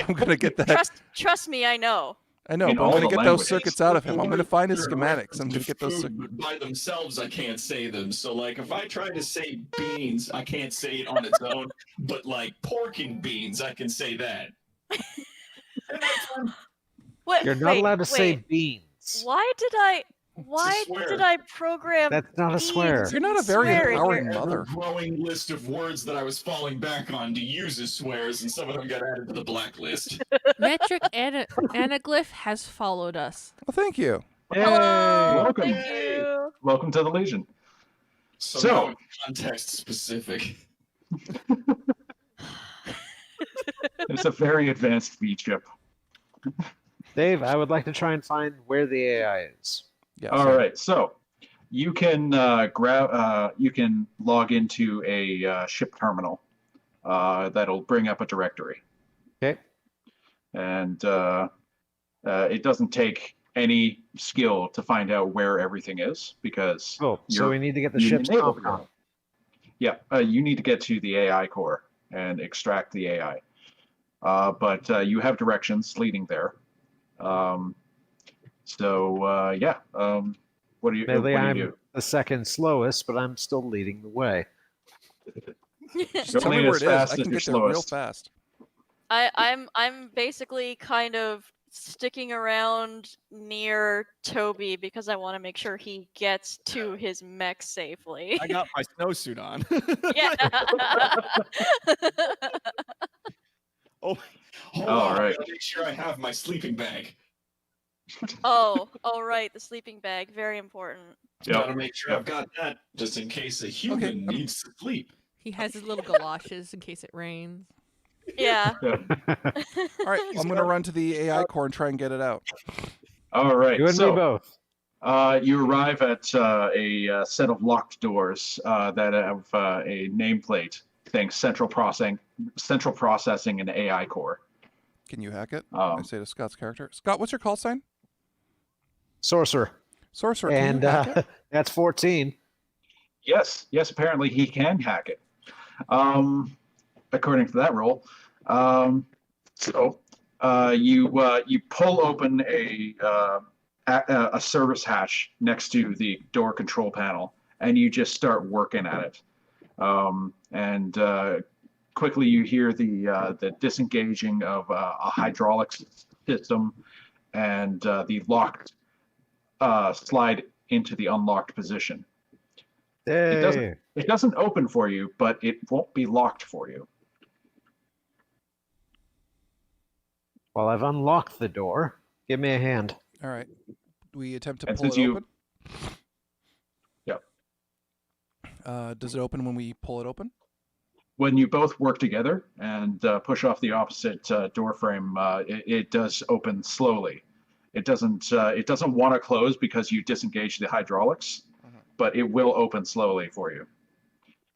I'm going to get that. Trust me, I know. I know, In but I'm all going to the get those languages. circuits out of him. I'm going to find his They're schematics. I'm going to allergic get those. food, by themselves, I can't say them. So, like, if I try to say beans, I can't say it on its own. But like pork and beans, I can say that. And that's fun. You're not allowed to say beans. Why did swear. I program? That's not a swear. beans You're not a to very swear in empowering here? mother. Growing list of words that I was falling back on to use as swears, and some of them got added to the blacklist. Metric anaglyph has followed us. Well, thank you. Hello. Welcome. Thank you. Welcome to the Legion. So, So- now context specific. It's a very advanced V chip. Dave, I would like to try and find where the AI is. Yeah. All right, so you can you can log into a ship terminal that'll bring up a directory, Okay. and it doesn't take any skill to find out where everything is because Oh, so you're- we need to get the you ship's enabled comp. it. Yeah, you need to get to the AI core and extract the AI, but you have directions leading there. What do you Maybe what do I'm you do? the second slowest, but I'm still leading the way. Just You're tell me only where as it is. fast I as can your get there real slowest. fast. I'm basically kind of sticking around near Toby because I want to make sure he gets to his mech safely. I got my snowsuit on. Yeah. Hold All on, right. I gotta make sure I have my sleeping bag. Oh, right, the sleeping bag, very important. Yep. Gotta make sure I've got that just in case a human needs to sleep. He has his little galoshes in case it rains. Yeah. All right, I'm going to run to the AI core and try and get it out. All right. You and me both. You arrive at a set of locked doors that have a nameplate saying central processing and AI core. Can you hack it? I say to Scott's character. Scott, what's your call sign? Sorcerer. Sorcerer. And Can you hack it? that's 14. Yes, apparently he can hack it. According to that roll. You pull open a service hatch next to the door control panel, and you just start working at it. Quickly you hear the disengaging of a hydraulics system, and the locked slide into the unlocked position. Hey. It doesn't open for you, but it won't be locked for you. Well, I've unlocked the door. Give me a hand. All right. We attempt to And pull it since you- open. Yep. Does it open when we pull it open? When you both work together and push off the opposite door frame, it does open slowly. It doesn't want to close because you disengage the hydraulics, but it will open slowly for you.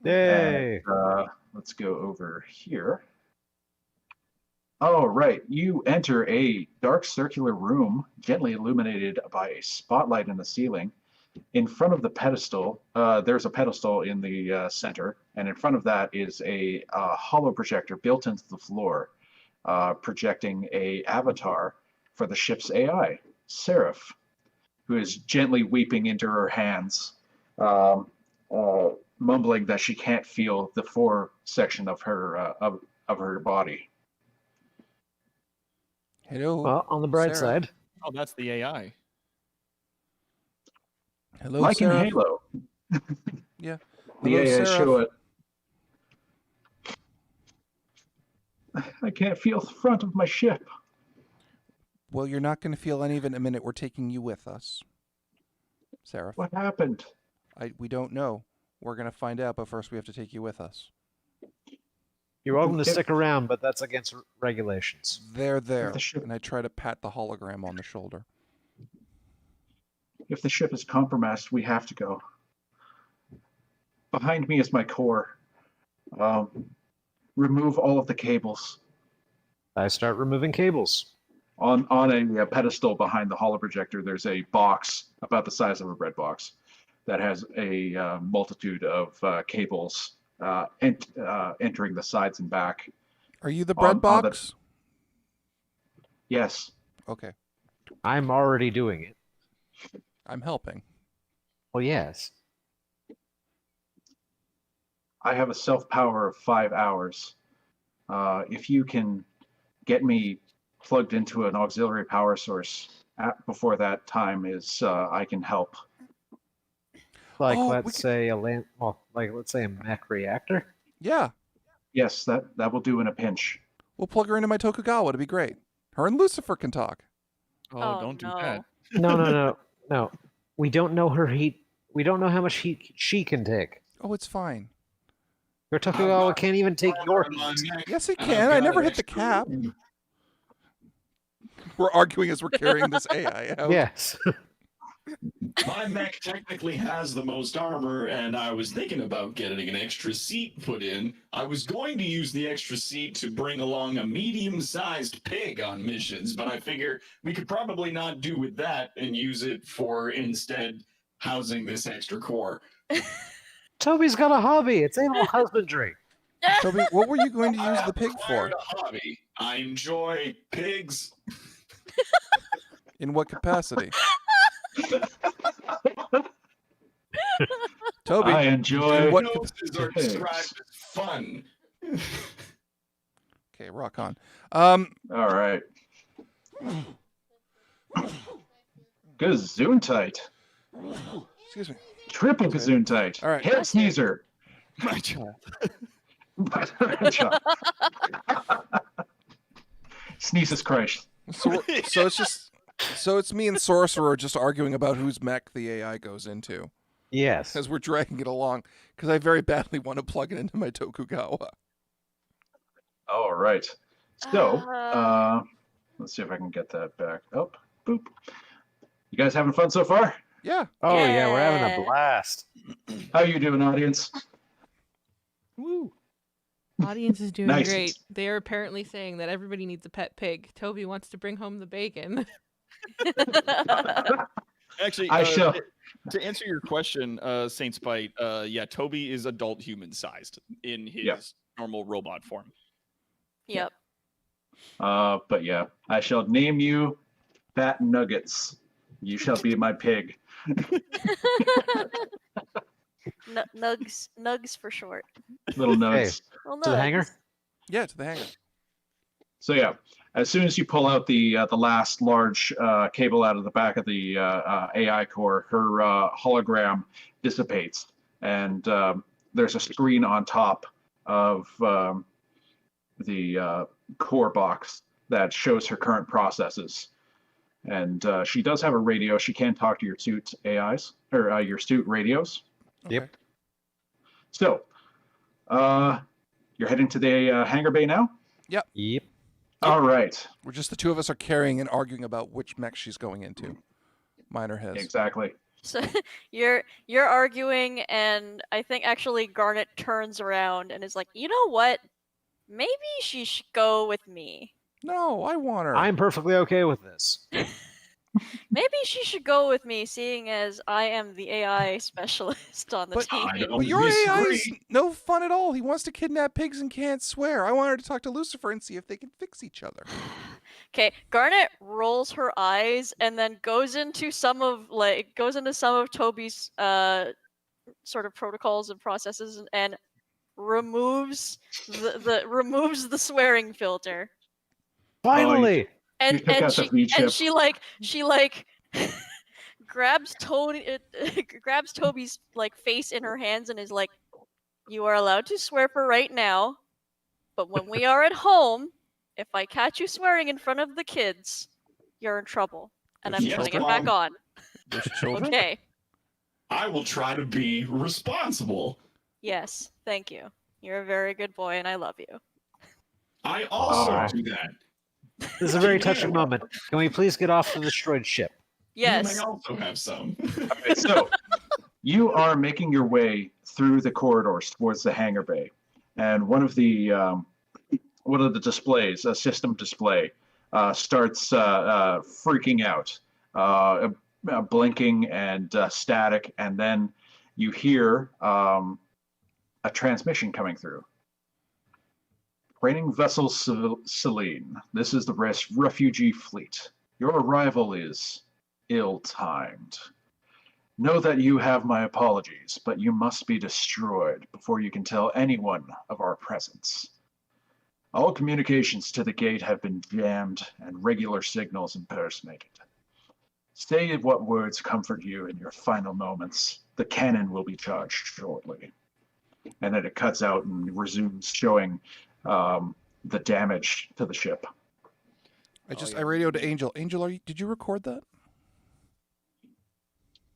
Yay! And, let's go over here. Oh, right. You enter a dark circular room, gently illuminated by a spotlight in the ceiling. In front of the pedestal, there's a pedestal in the center, and in front of that is a hollow projector built into the floor, projecting a avatar for the ship's AI, Seraph, who is gently weeping into her hands, mumbling that she can't feel the fore section of her body. Hello. Well, on the bright Sarah. side, Oh, that's the AI. Hello, Like Sarah. in Halo, Yeah. the Hello, AI Sarah. show it. I can't feel the front of my ship. Well, you're not going to feel any of it in a minute. We're taking you with us, Sarah. What happened? We don't know. We're going to find out, but first we have to take you with us. you're welcome to If- stick around, but that's against regulations. There. the ship- And I try to pat the hologram on the shoulder. If the ship is compromised, we have to go. Behind me is my core. Remove all of the cables. I start removing cables. On a pedestal behind the holo projector, there's a box about the size of a bread box that has a multitude of cables entering the sides and back. Are you the bread On the- box? Yes, Okay. I'm already doing it. I'm helping. Well, yes. I have a self power of 5 hours. If you can get me plugged into an auxiliary power source before that time is, I can help. Like, Oh, we let's say let's say a mech reactor. Yeah. Yes, that will do in a pinch. We'll plug her into my Tokugawa. It'd be great. Her and Lucifer can talk. Oh, don't do that. No. We don't know her heat. We don't know how much heat she can take. Oh, it's fine. Your Tokugawa can't even take your heat. Yes, it can. I never hit the cap. We're arguing as we're carrying this AI out. Yes. My mech technically has the most armor, and I was thinking about getting an extra seat put in. I was going to use the extra seat to bring along a medium-sized pig on missions, but I figure we could probably not do with that and use it for instead housing this extra core. Toby's got a hobby. It's animal husbandry. Toby, what were you going to use the pig for? Acquired a hobby. I enjoy pigs. In what capacity? Toby, I enjoy what Noses are pigs. described as fun. okay, rock on. All right. Gesundheit. Excuse me. Triple Gesundheit. All right. Head sneezer. My child. Sneezes Christ. So it's me and Sorcerer just arguing about whose mech the AI goes into Yes. as we're dragging it along because I very badly want to plug it into my Tokugawa. All right. So, Uh. let's see if I can get that back up. Boop. You guys having fun so far? Yeah. Oh yeah, we're having Yeah. a blast. How you doing, audience? Woo. Audience is doing Nice. great. They are apparently saying that everybody needs a pet pig. Toby wants to bring home the bacon. Actually, I shall. to answer your question, Saint Spite, yeah, Toby is adult human sized in his Yeah. normal robot form. Yep. But yeah, I shall name you Fat Nuggets. You shall be my pig. Nugs for short. Little nugs. Well, To the hangar? nugs. Yeah, to the hangar. So yeah, as soon as you pull out the last large cable out of the back of the AI core, her hologram dissipates, and there's a screen on top of the core box that shows her current processes. And she does have a radio. She can talk to your suit AIs or your suit radios. Yep. Okay. So, you're heading to the hangar bay now. Yep. All right. We're just the two of us are carrying and arguing about which mech she's going into. Mine or his. Exactly. So you're arguing, and I think actually Garnet turns around and is like, you know what? Maybe she should go with me. No, I want her. I'm perfectly okay with this. Maybe she should go with me, seeing as I am the AI specialist on the But- team. I don't But your AI is disagree. no fun at all. He wants to kidnap pigs and can't swear. I want her to talk to Lucifer and see if they can fix each other. Okay, Garnet rolls her eyes and then goes into some of Toby's sort of protocols and processes and removes removes the swearing filter. Finally! And took out the V chip. she grabs grabs Toby's like face in her hands and is like, "You are allowed to swear for right now, but when we are at home, if I catch you swearing in front of the kids, you're in trouble." And I'm Yes, putting it back Mom. on. There's children. Okay. I will try to be responsible. Yes. Thank you. You're a very good boy, and I love you. I also Alright. do that. This is a very touching moment. Can we please get off the destroyed ship? You may Yes. also have some. All right, so you are making your way through the corridors towards the hangar bay, and one of the displays, a system display, starts freaking out, blinking and static, and then you hear a transmission coming through. Raining vessel Celine, this is the refugee fleet. Your arrival is ill-timed. Know that you have my apologies, but you must be destroyed before you can tell anyone of our presence. All communications to the gate have been jammed and regular signals impersonated. Say what words comfort you in your final moments. The cannon will be charged shortly. And then it cuts out and resumes showing the damage to the ship. I radioed to Angel. Angel, did you record that?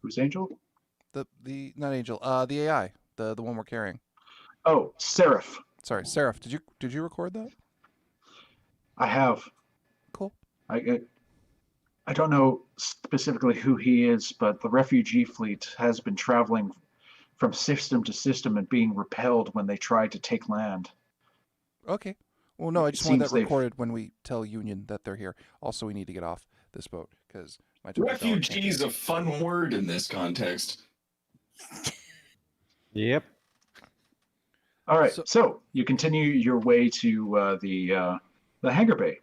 Who's Angel? The not Angel. The AI. The one we're carrying. Oh, Seraph. Sorry, Seraph. Did you record that? I have. Cool. I don't know specifically who he is, but the refugee fleet has been traveling from system to system and being repelled when they tried to take land. Okay. Well, no, I just It want seems that they've- recorded when we tell Union that they're here. Also, we need to get off this boat because my Toby dog can't Refugee is a fun word in this context. Yep. All right, So- so you continue your way to the hangar bay,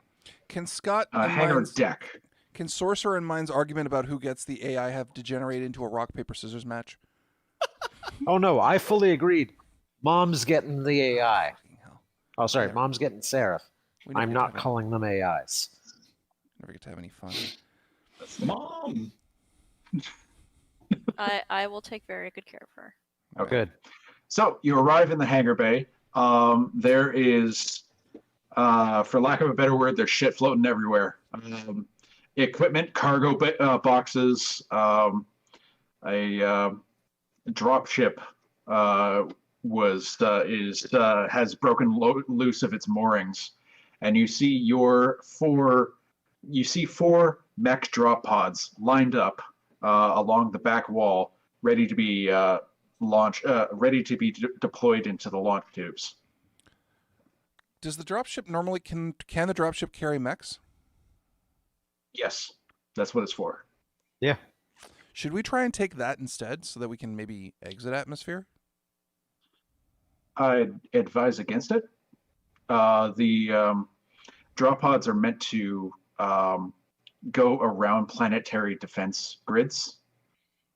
Can Scott and hangar Mine's, deck. can Sorcerer and Mine's argument about who gets the AI have degenerated into a rock paper scissors match? Oh no, I fully agreed. Mom's getting the AI. Fucking hell. Oh, sorry, Whatever. Mom's getting Seraph. We never I'm get to not have calling them AIs. never get to have any fun. Mom. I will take very good care of her. Okay. Good. So you arrive in the hangar bay. There is, for lack of a better word, there's shit floating everywhere. Equipment, cargo boxes, a drop ship has broken loose of its moorings, and you see four mech drop pods lined up along the back wall, ready to be deployed into the launch tubes. Does the dropship normally can the dropship carry mechs? Yes, that's what it's for. Yeah. Should we try and take that instead so that we can maybe exit atmosphere? I'd advise against it. The drop pods are meant to go around planetary defense grids,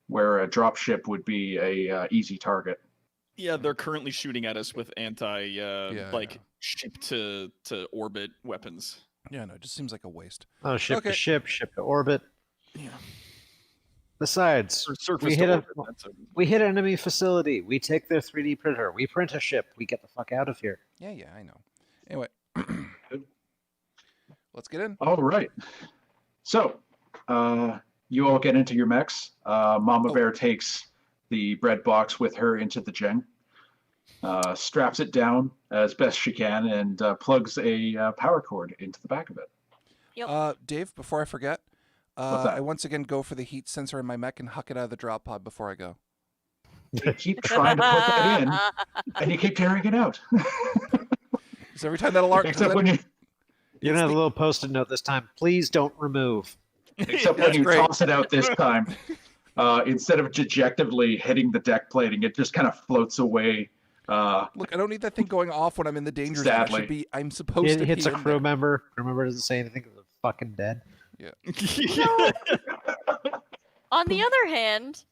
where a dropship would be a easy target. Yeah, they're currently shooting at us with Yeah. ship to orbit weapons. Yeah, no, it just seems like a waste. Oh, ship Okay. to ship, ship to orbit. Yeah. Besides, Or surface we to hit orbit. we hit an enemy facility. We take their 3D printer. We print a ship. We get the fuck out of here. Yeah, I know. Anyway, let's get in. All right. So, you all get into your mechs. Mama Oh. Bear takes the bread box with her into the gen. straps it down as best she can, and plugs a power cord into the back of it. Dave, before I forget, What's that? I once again go for the heat sensor in my mech and huck it out of the drop pod before I go. You keep trying to put that in, and you keep tearing it out. So every time that alarm comes Except in, when you, You have a little post-it note this time. Please don't remove. except when That's you great. toss it out this time, instead of dejectedly hitting the deck plating, it just kind of floats away. Look, I don't need that thing going off when I'm in the danger zone. Sadly. I'm supposed It to hits be a in crew there. member. Crew member doesn't say anything because they're fucking dead. On the other hand,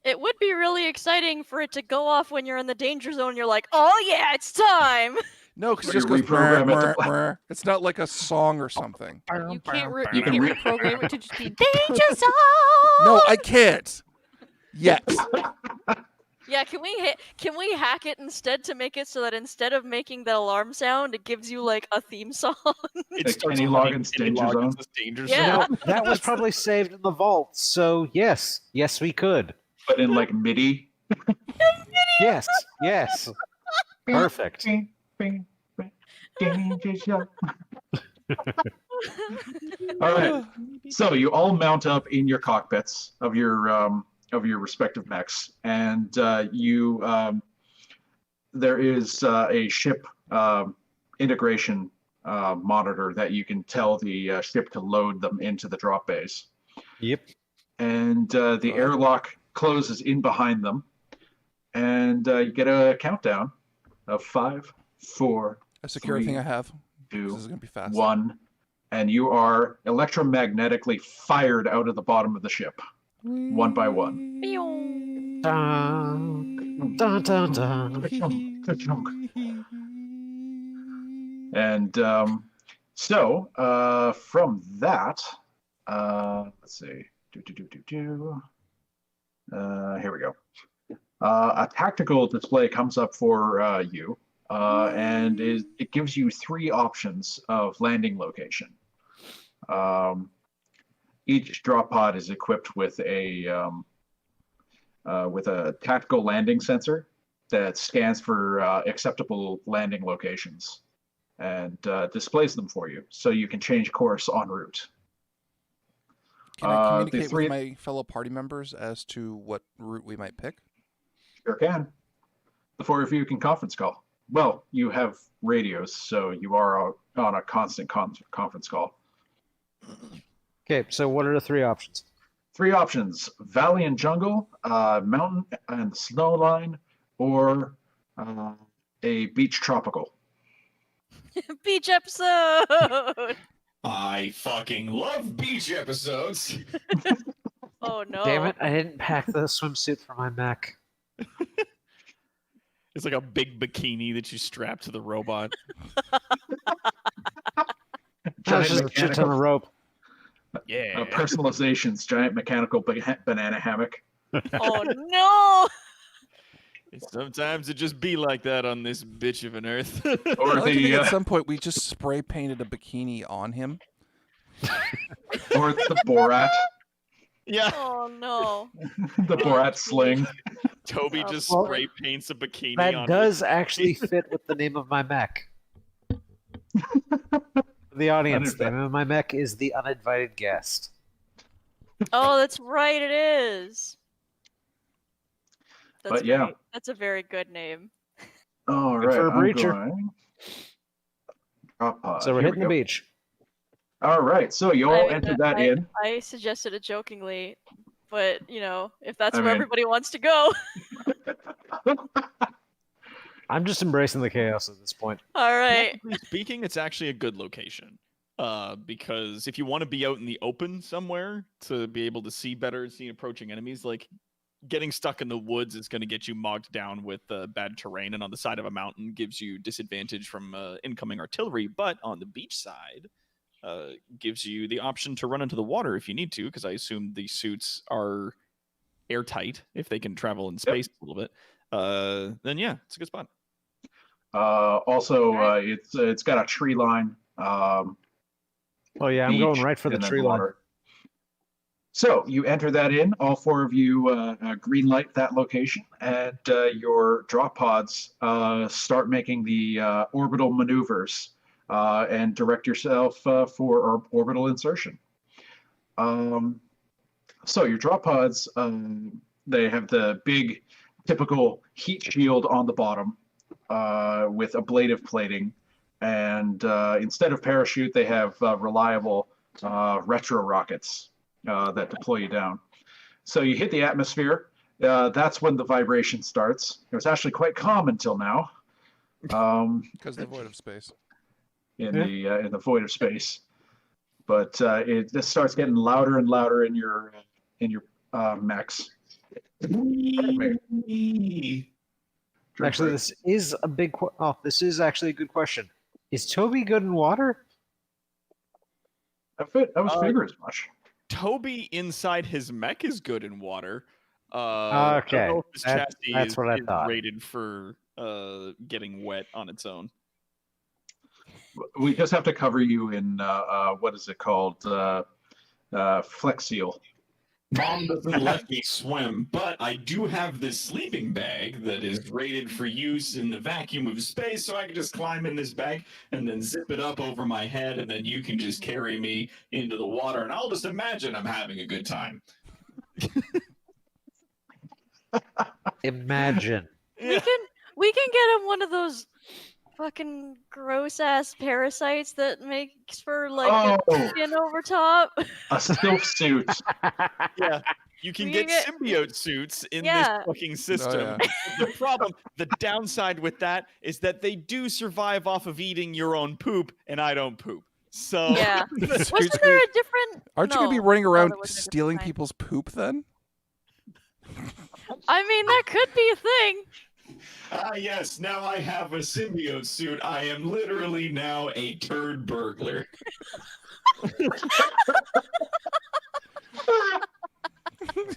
it would be really exciting for it to go off when you're in the danger zone. You're like, oh yeah, it's time. No, because it Or just you goes reprogram it to "Mrr, play." mrr." It's not like a song or something. You can't, You can reprogram it to just be danger zone. No, I can't. Yet. Yeah, can we hack it instead to make it so that instead of making that alarm sound, it gives you like a theme song? Like Kenny Loggins' Danger Zone. Danger Yeah. Zone. That was probably saved in the vault. So yes, we could. But in like MIDI. Yes. Perfect. Danger Zone. All right. So you all mount up in your cockpits of your respective mechs, and there is a ship integration monitor that you can tell the ship to load them into the drop bays. Yep. And the airlock closes in behind them, and you get a countdown of 5, 4, A secure 3, thing I have. 2, This is gonna be fast. 1, and you are electromagnetically fired out of the bottom of the ship, one by one. Dun, dun, dun, dun. And so from that, let's see. Here we go. A tactical display comes up for you, and it gives you 3 options of landing location. Each drop pod is equipped with a tactical landing sensor that scans for acceptable landing locations and displays them for you, so you can change course en route. Can I communicate three- with my fellow party members as to what route we might pick? Sure can. The 4 of you can conference call. Well, you have radios, so you are on a constant conference call. Okay, so what are the 3 options? 3 options: valley and jungle, mountain and snow line, or a beach tropical. Beach episode. I fucking love beach episodes. Oh no. Damn it, I didn't pack the swimsuit for my mech. It's like a big bikini that you strap to the robot. That's just a shit ton of rope. Yeah. Personalizations, giant mechanical banana hammock. Oh no. Sometimes it just be like that on this bitch of an earth. Or I like to think the at some point we just spray painted a bikini on him. or the Borat, Yeah. Oh no. the Borat sling. Toby just Well, spray paints a bikini That on does actually fit with the name of my mech. The audience, the name of my mech is the uninvited guest. Oh, that's right. It is. That's But yeah. great. That's a very good name. All Good right, for a I'm breacher. going. Drop pod. So we're Here hitting we the go. beach. All right, so you all enter that in. I suggested it jokingly, but if that's I where mean- everybody wants to go. I'm just embracing the chaos at this point. All right. Technically speaking, it's actually a good location. Because if you want to be out in the open somewhere to be able to see better, see approaching enemies, like getting stuck in the woods is going to get you mogged down with bad terrain, and on the side of a mountain gives you disadvantage from incoming artillery. But on the beach side, gives you the option to run into the water if you need to, because I assume the suits are airtight if they can travel in space a little bit. Then yeah, it's a good spot. Also, it's got a tree line. Oh yeah, I'm beach, going right for the and then tree line. water. So you enter that in. All four of you green light that location, and your drop pods start making the orbital maneuvers and direct yourself for orbital insertion. So your drop pods, they have the big, typical heat shield on the bottom with ablative plating, and instead of parachute, they have reliable retro rockets that deploy you down. So you hit the atmosphere. That's when the vibration starts. It was actually quite calm until now. Because the void of space. In the void of space, but it just starts getting louder and louder in your mechs. Actually, this is a big. This is actually a good question. Is Toby good in water? I was figure as much. Toby inside his mech is good in water. Okay, I don't know if his that's chassis what I is thought. rated for getting wet on its own. We just have to cover you in what is it called? Flex Seal. Mom doesn't let me swim, but I do have this sleeping bag that is rated for use in the vacuum of space, so I can just climb in this bag and then zip it up over my head, and then you can just carry me into the water, and I'll just imagine I'm having a good time. Imagine. We can get him one of those fucking gross ass parasites that makes for like a skin over top. A silk suit. Yeah, you can get symbiote suits in this fucking system. Oh, The problem, the downside with that is that they do survive off of eating your own poop, and I don't poop. So yeah, wasn't there a different? Aren't you gonna be running around stealing people's poop then? I mean, that could be a thing. Yes, now I have a symbiote suit. I am literally now a turd burglar.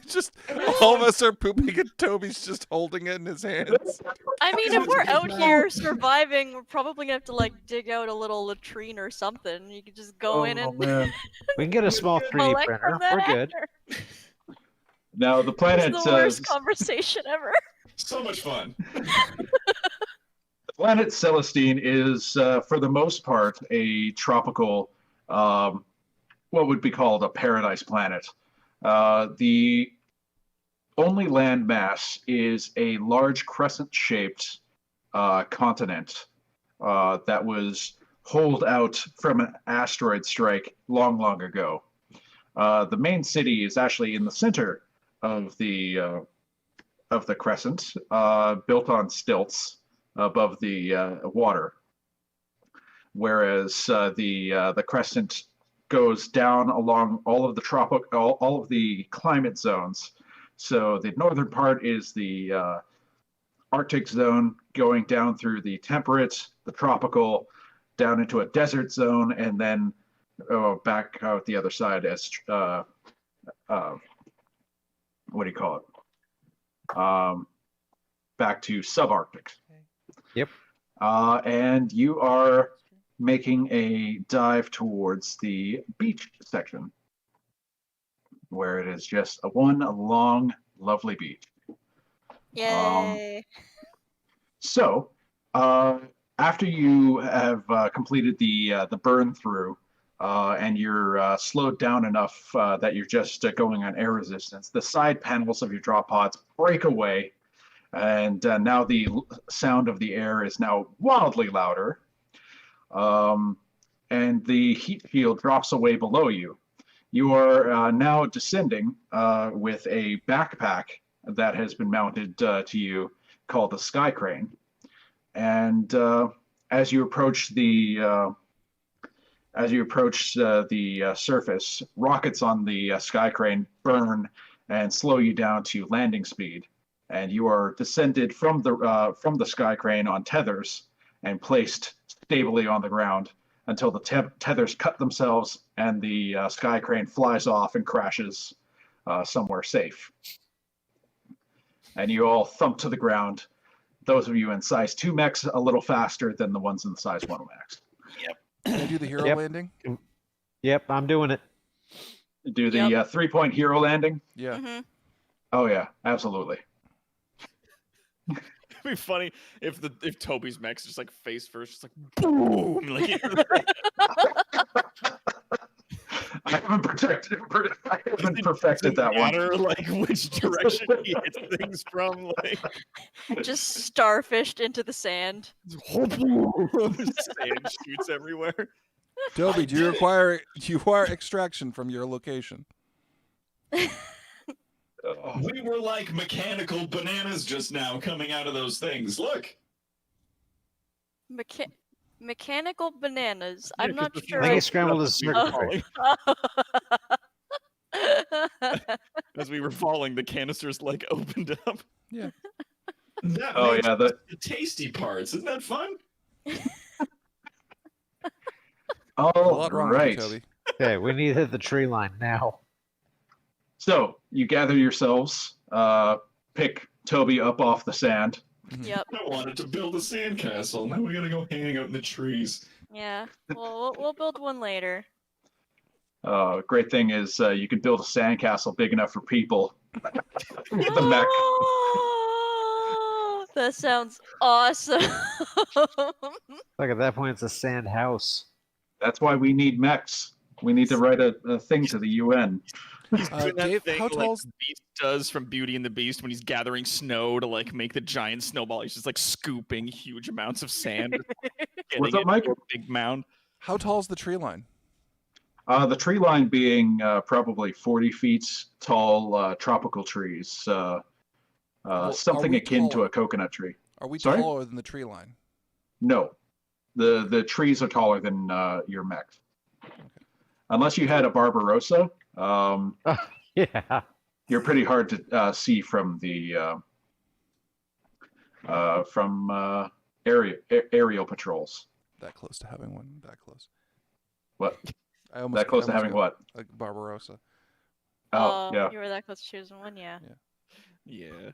Just all of us are pooping and Toby's just holding it in his hands. I mean, if we're out here surviving, we're probably gonna have to like dig out a little latrine or something. You could just go in and we can get a small 3D printer. We're good. Now the planet it's the worst conversation ever. So much fun. The planet Celestine is, for the most part, a tropical, what would be called a paradise planet. The only land mass is a large crescent-shaped continent that was holed out from an asteroid strike long, long ago. The main city is actually in the center of the crescent, built on stilts above the water, whereas the crescent goes down along all of the all of the climate zones. So the northern part is the Arctic zone, going down through the temperate, the tropical, down into a desert zone, and then back out the other side as what do you call it? Back to subarctic. Yep. And you are making a dive towards the beach section, where it is just one long, lovely beach. Yay! So, after you have completed the burn through, and you're slowed down enough that you're just going on air resistance, the side panels of your drop pods break away, and now the sound of the air is now wildly louder, and the heat field drops away below you. You are now descending with a backpack that has been mounted to you called the Sky Crane, and as you approach the surface, rockets on the Sky Crane burn and slow you down to landing speed, and you are descended from the Sky Crane on tethers and placed stably on the ground until the tethers cut themselves and the Sky Crane flies off and crashes somewhere safe. And you all thump to the ground. Those of you in size 2 mechs a little faster than the ones in the size 1 mechs. Can I do the hero landing? Yep, I'm doing it. Do the 3-point hero landing? Yeah. Mm-hmm. Oh yeah, absolutely. It'd be funny if Toby's mech's just like face first, just like boom, like into the I haven't perfected that one. matter, like which direction he hits things from, like Just starfished into the sand. sand shoots everywhere. Toby, do you require extraction from your location? Oh, We were like mechanical bananas just now coming out of those things. Look. Mechanical bananas. Yeah, I'm 'cause not the sure. I think he thing- scrambled his we were circuitry. falling- As we were falling, the canisters like opened up. Yeah. That oh makes yeah, the tasty parts. Isn't that fun? A all lot wrong with you, right. Toby. Okay, we need to hit the tree line now. So you gather yourselves, pick Toby up off the sand. Yep. I wanted to build a sandcastle. Now we gotta go hang out in the trees. Yeah. Well, we'll build one later. Great thing is you can build a sandcastle big enough for people. With the mech. Oh, that sounds awesome. Like at that point, it's a sand house. That's why we need mechs. We need to write a thing to the UN. He's doing that Dave, thing how like tall's- the Beast does from Beauty and the Beast when he's gathering snow to like make the giant snowball. He's just like scooping huge amounts of sand. What's getting up, it Mike? into a big mound. How tall's the tree line? The tree line being probably 40 feet tall, tropical trees. Well, are Something we akin to taller? a coconut tree. Are we Sorry? taller than the tree line? No, the trees are taller than your mech. Unless you had a Barbarossa, Yeah. you're pretty hard to see from the aerial patrols. That close to having one. That close. What? I almost That close to I almost having got, what? like Barbarossa. Oh, yeah. You were that close to choosing one, yeah. Yeah.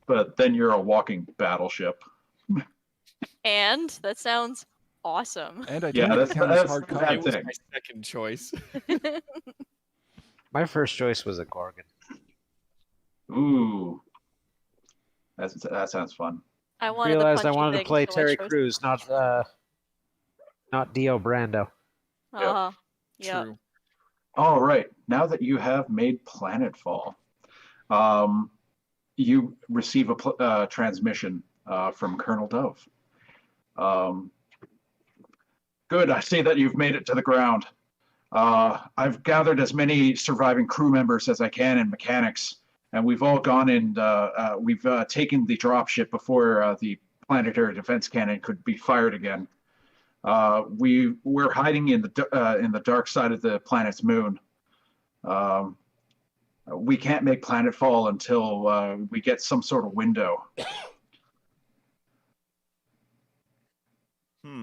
But then you're a walking battleship. And that sounds awesome. And I Yeah, didn't that's- count as that's hard the cover. bad It was thing. my second choice. My first choice was a Gorgon. Ooh, that sounds fun. I wanted Realized the I punchy wanted to thing, play so I Terry chose- Crews, not Dio Brando. Uh-huh. Yep. True. All right, now that you have made Planetfall, you receive a transmission from Colonel Dove. Good, I see that you've made it to the ground. I've gathered as many surviving crew members as I can and mechanics, and we've all gone and we've taken the dropship before the planetary defense cannon could be fired again. We're hiding in the dark side of the planet's moon. We can't make Planetfall until we get some sort of window.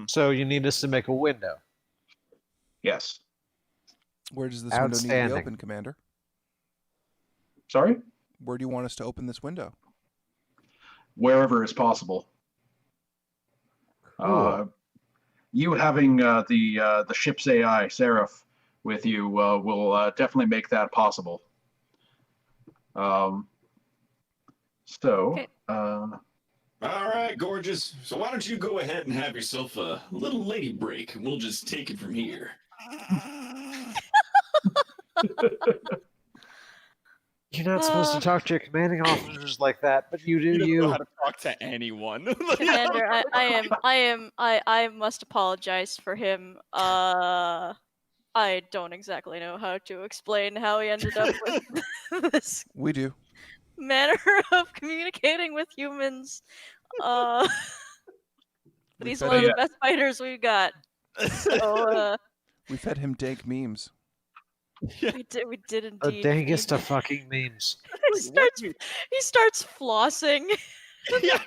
So you need us to make a window. Yes. Where does this window need to be Outstanding. open, Commander? Sorry? Where do you want us to open this window? Wherever is possible. Cool. You having the ship's AI, Seraph, with you will definitely make that possible. Okay. All right, gorgeous. So why don't you go ahead and have yourself a little lady break, and we'll just take it from here. You're not supposed to talk to your commanding officers like that, but you do You don't know you. how to talk to anyone. Commander, I must apologize for him. I don't exactly know how to explain how he ended up with this We do. manner of communicating with humans. But We he's fed one of him- the best fighters we've got. So We fed him dank memes. we did The indeed. dangest of fucking memes. He starts flossing. Yeah,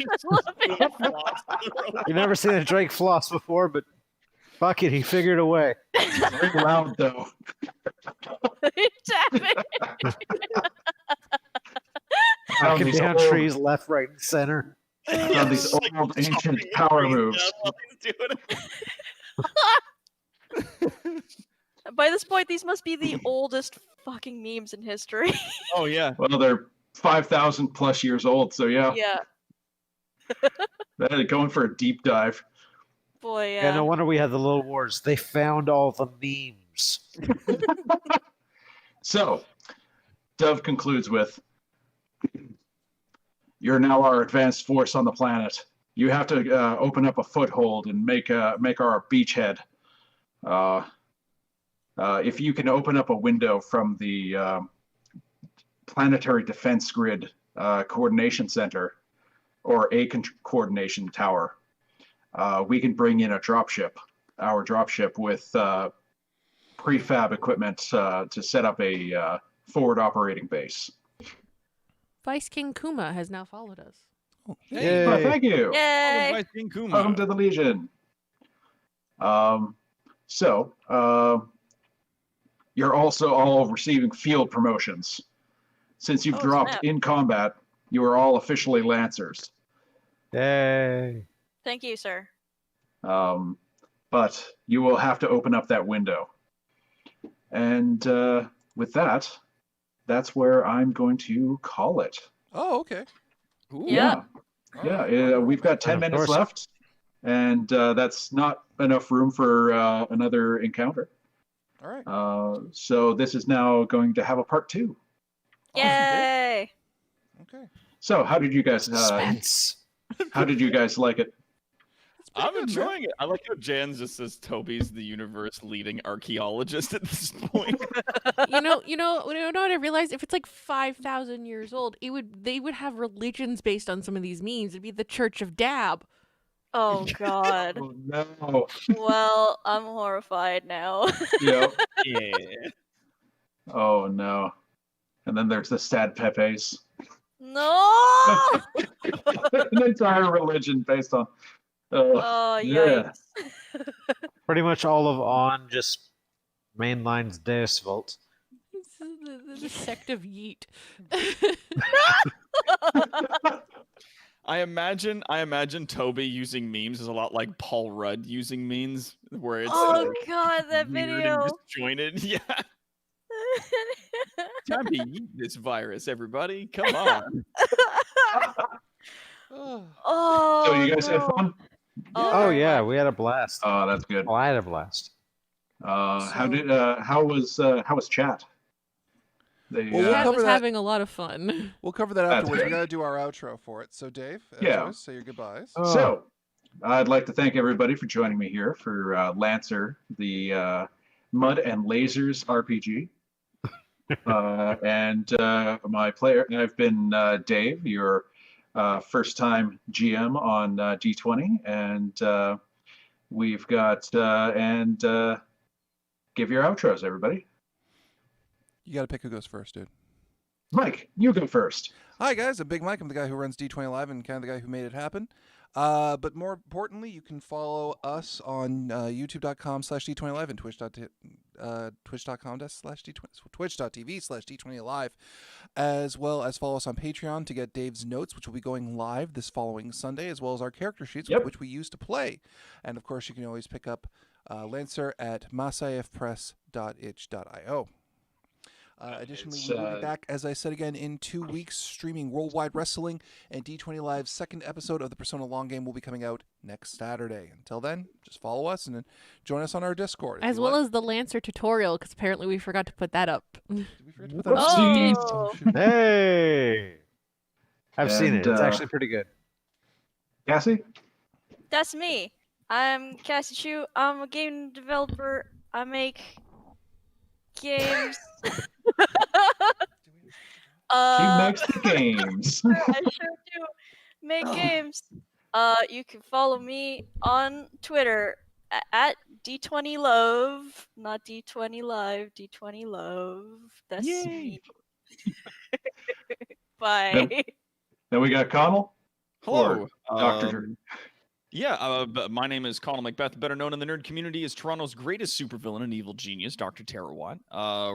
You've never seen a Drake floss before, but fuck it, he figured a way. Very loud though. Damn it. Knocking these down old- trees left, right, and center. On these Just, like, old ancient chopping power trees moves. down while he's doing it. By this point, these must be the oldest fucking memes in history. Oh yeah. Well, they're 5,000 plus years old, so yeah, Yeah. they're going for a deep dive. Boy, Yeah, yeah. no wonder we had the little wars. They found all the memes. So, Dove concludes with, "You're now our advanced force on the planet. You have to open up a foothold and make our beachhead. If you can open up a window from the planetary defense grid coordination center or a coordination tower, we can bring in our dropship with prefab equipment to set up a forward operating base." Vice King Kuma has now followed us. Oh, Yay. Oh, thank you. Yay! Vice King Kuma. Welcome to the Legion. You're also all receiving field promotions. Since you've Oh, dropped snap. in combat, you are all officially Lancers. Yay. Thank you, sir. But you will have to open up that window. And with that, that's where I'm going to call it. Oh, okay. Ooh. Yeah. Yeah. We've got 10 of minutes course. left, and that's not enough room for another encounter. All right. So this is now going to have a part 2. Awesome, Dave. Yay! Okay. So how did you guys Suspense. like it? That's pretty I'm good, man. enjoying it. I like how Jan just says Toby's the universe leading archaeologist at this point. You know what I realized? If it's like 5,000 years old, they would have religions based on some of these memes. It'd be the Church of Dab. Oh god. Oh no. Well, I'm horrified now. Yeah. Yeah. Oh no. And then there's the sad Pepes. No! An entire religion based on. Oh, yeah. yikes. Pretty much all of On just mainlines Deus Vult. This is the sect of Yeet. I imagine Toby using memes is a lot like Paul Rudd using memes, where it's Oh god, that weird video. and disjointed. Yeah. Time to eat this virus, everybody. Come on. Oh, So you guys had no. fun? Oh very yeah, much. we had a blast. Oh, that's good. Well, I had a blast. How was chat? They, Well, we'll Cat cover was that. having a lot of fun. We'll cover that That's afterwards. We good. got to do our outro for it. So, Dave, as Yeah. always, say your goodbyes. So, I'd like to thank everybody for joining me here for Lancer, the Mud and Lasers RPG. And my player, I've been Dave, your first-time GM on D20, and we've got give your outros, everybody. You got to pick who goes first, dude. Mike, you go first. Hi, guys. I'm Big Mike. I'm the guy who runs D20 Live and kind of the guy who made it happen. But more importantly, you can follow us on youtube.com/D20Live and twitch.tv/D20Live, as well as follow us on Patreon to get Dave's notes, which will be going live this following Sunday, as well as our character sheets, Yep. which we use to play. And, of course, you can always pick up Lancer at masayefpress.itch.io. Additionally, we will be back, as I said again, in 2 weeks, streaming Worldwide Wrestling, and D20 Live's second episode of the Persona Long Game will be coming out next Saturday. Until then, just follow us and then join us on our Discord. As well as the Lancer tutorial, because apparently we forgot to put that up. Did we forget to put that up? Whoopsies. Oh. shoot. Hey, I've seen it. And, It's actually pretty good. Cassie? That's me. I'm Cassie Chu. I'm a game developer. I make games. She makes the games. I sure do make games. You can follow me on Twitter at D20Love, not D20 Live, D20 Love. That's me. Bye. Then we got Connell. Hello, Dr. My name is Connell Macbeth, better known in the nerd community as Toronto's greatest supervillain and evil genius, Dr. Terawat.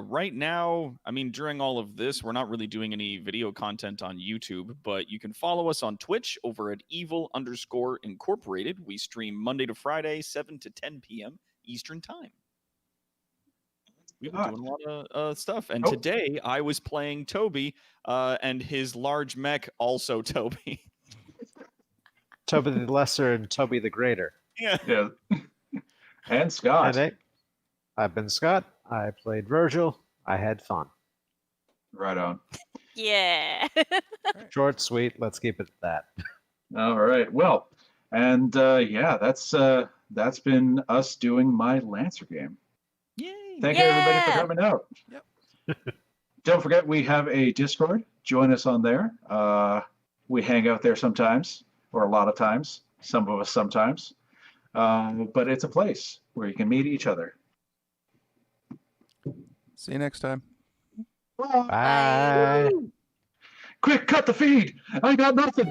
Right now, during all of this, we're not really doing any video content on YouTube, but you can follow us on Twitch over at evil_incorporated. We stream Monday to Friday, 7 to 10 p.m. Eastern Time. We've been Not. doing a lot of stuff. And Oh. today I was playing Toby and his large mech, also Toby. Toby the Lesser and Toby the Greater. Yeah. Yeah. And Scott. And I've been Scott. I played Virgil. I had fun. Right on. Yeah. Short, sweet. Let's keep it at that. All right. Well, and yeah, that's been us doing my Lancer game. Yay. Thank you everybody for Yeah. coming out. Yep. Don't forget we have a Discord. Join us on there. We hang out there sometimes, or a lot of times. Some of us sometimes. But it's a place where you can meet each other. See you next time. Bye. Quick, cut the feed. I got nothing.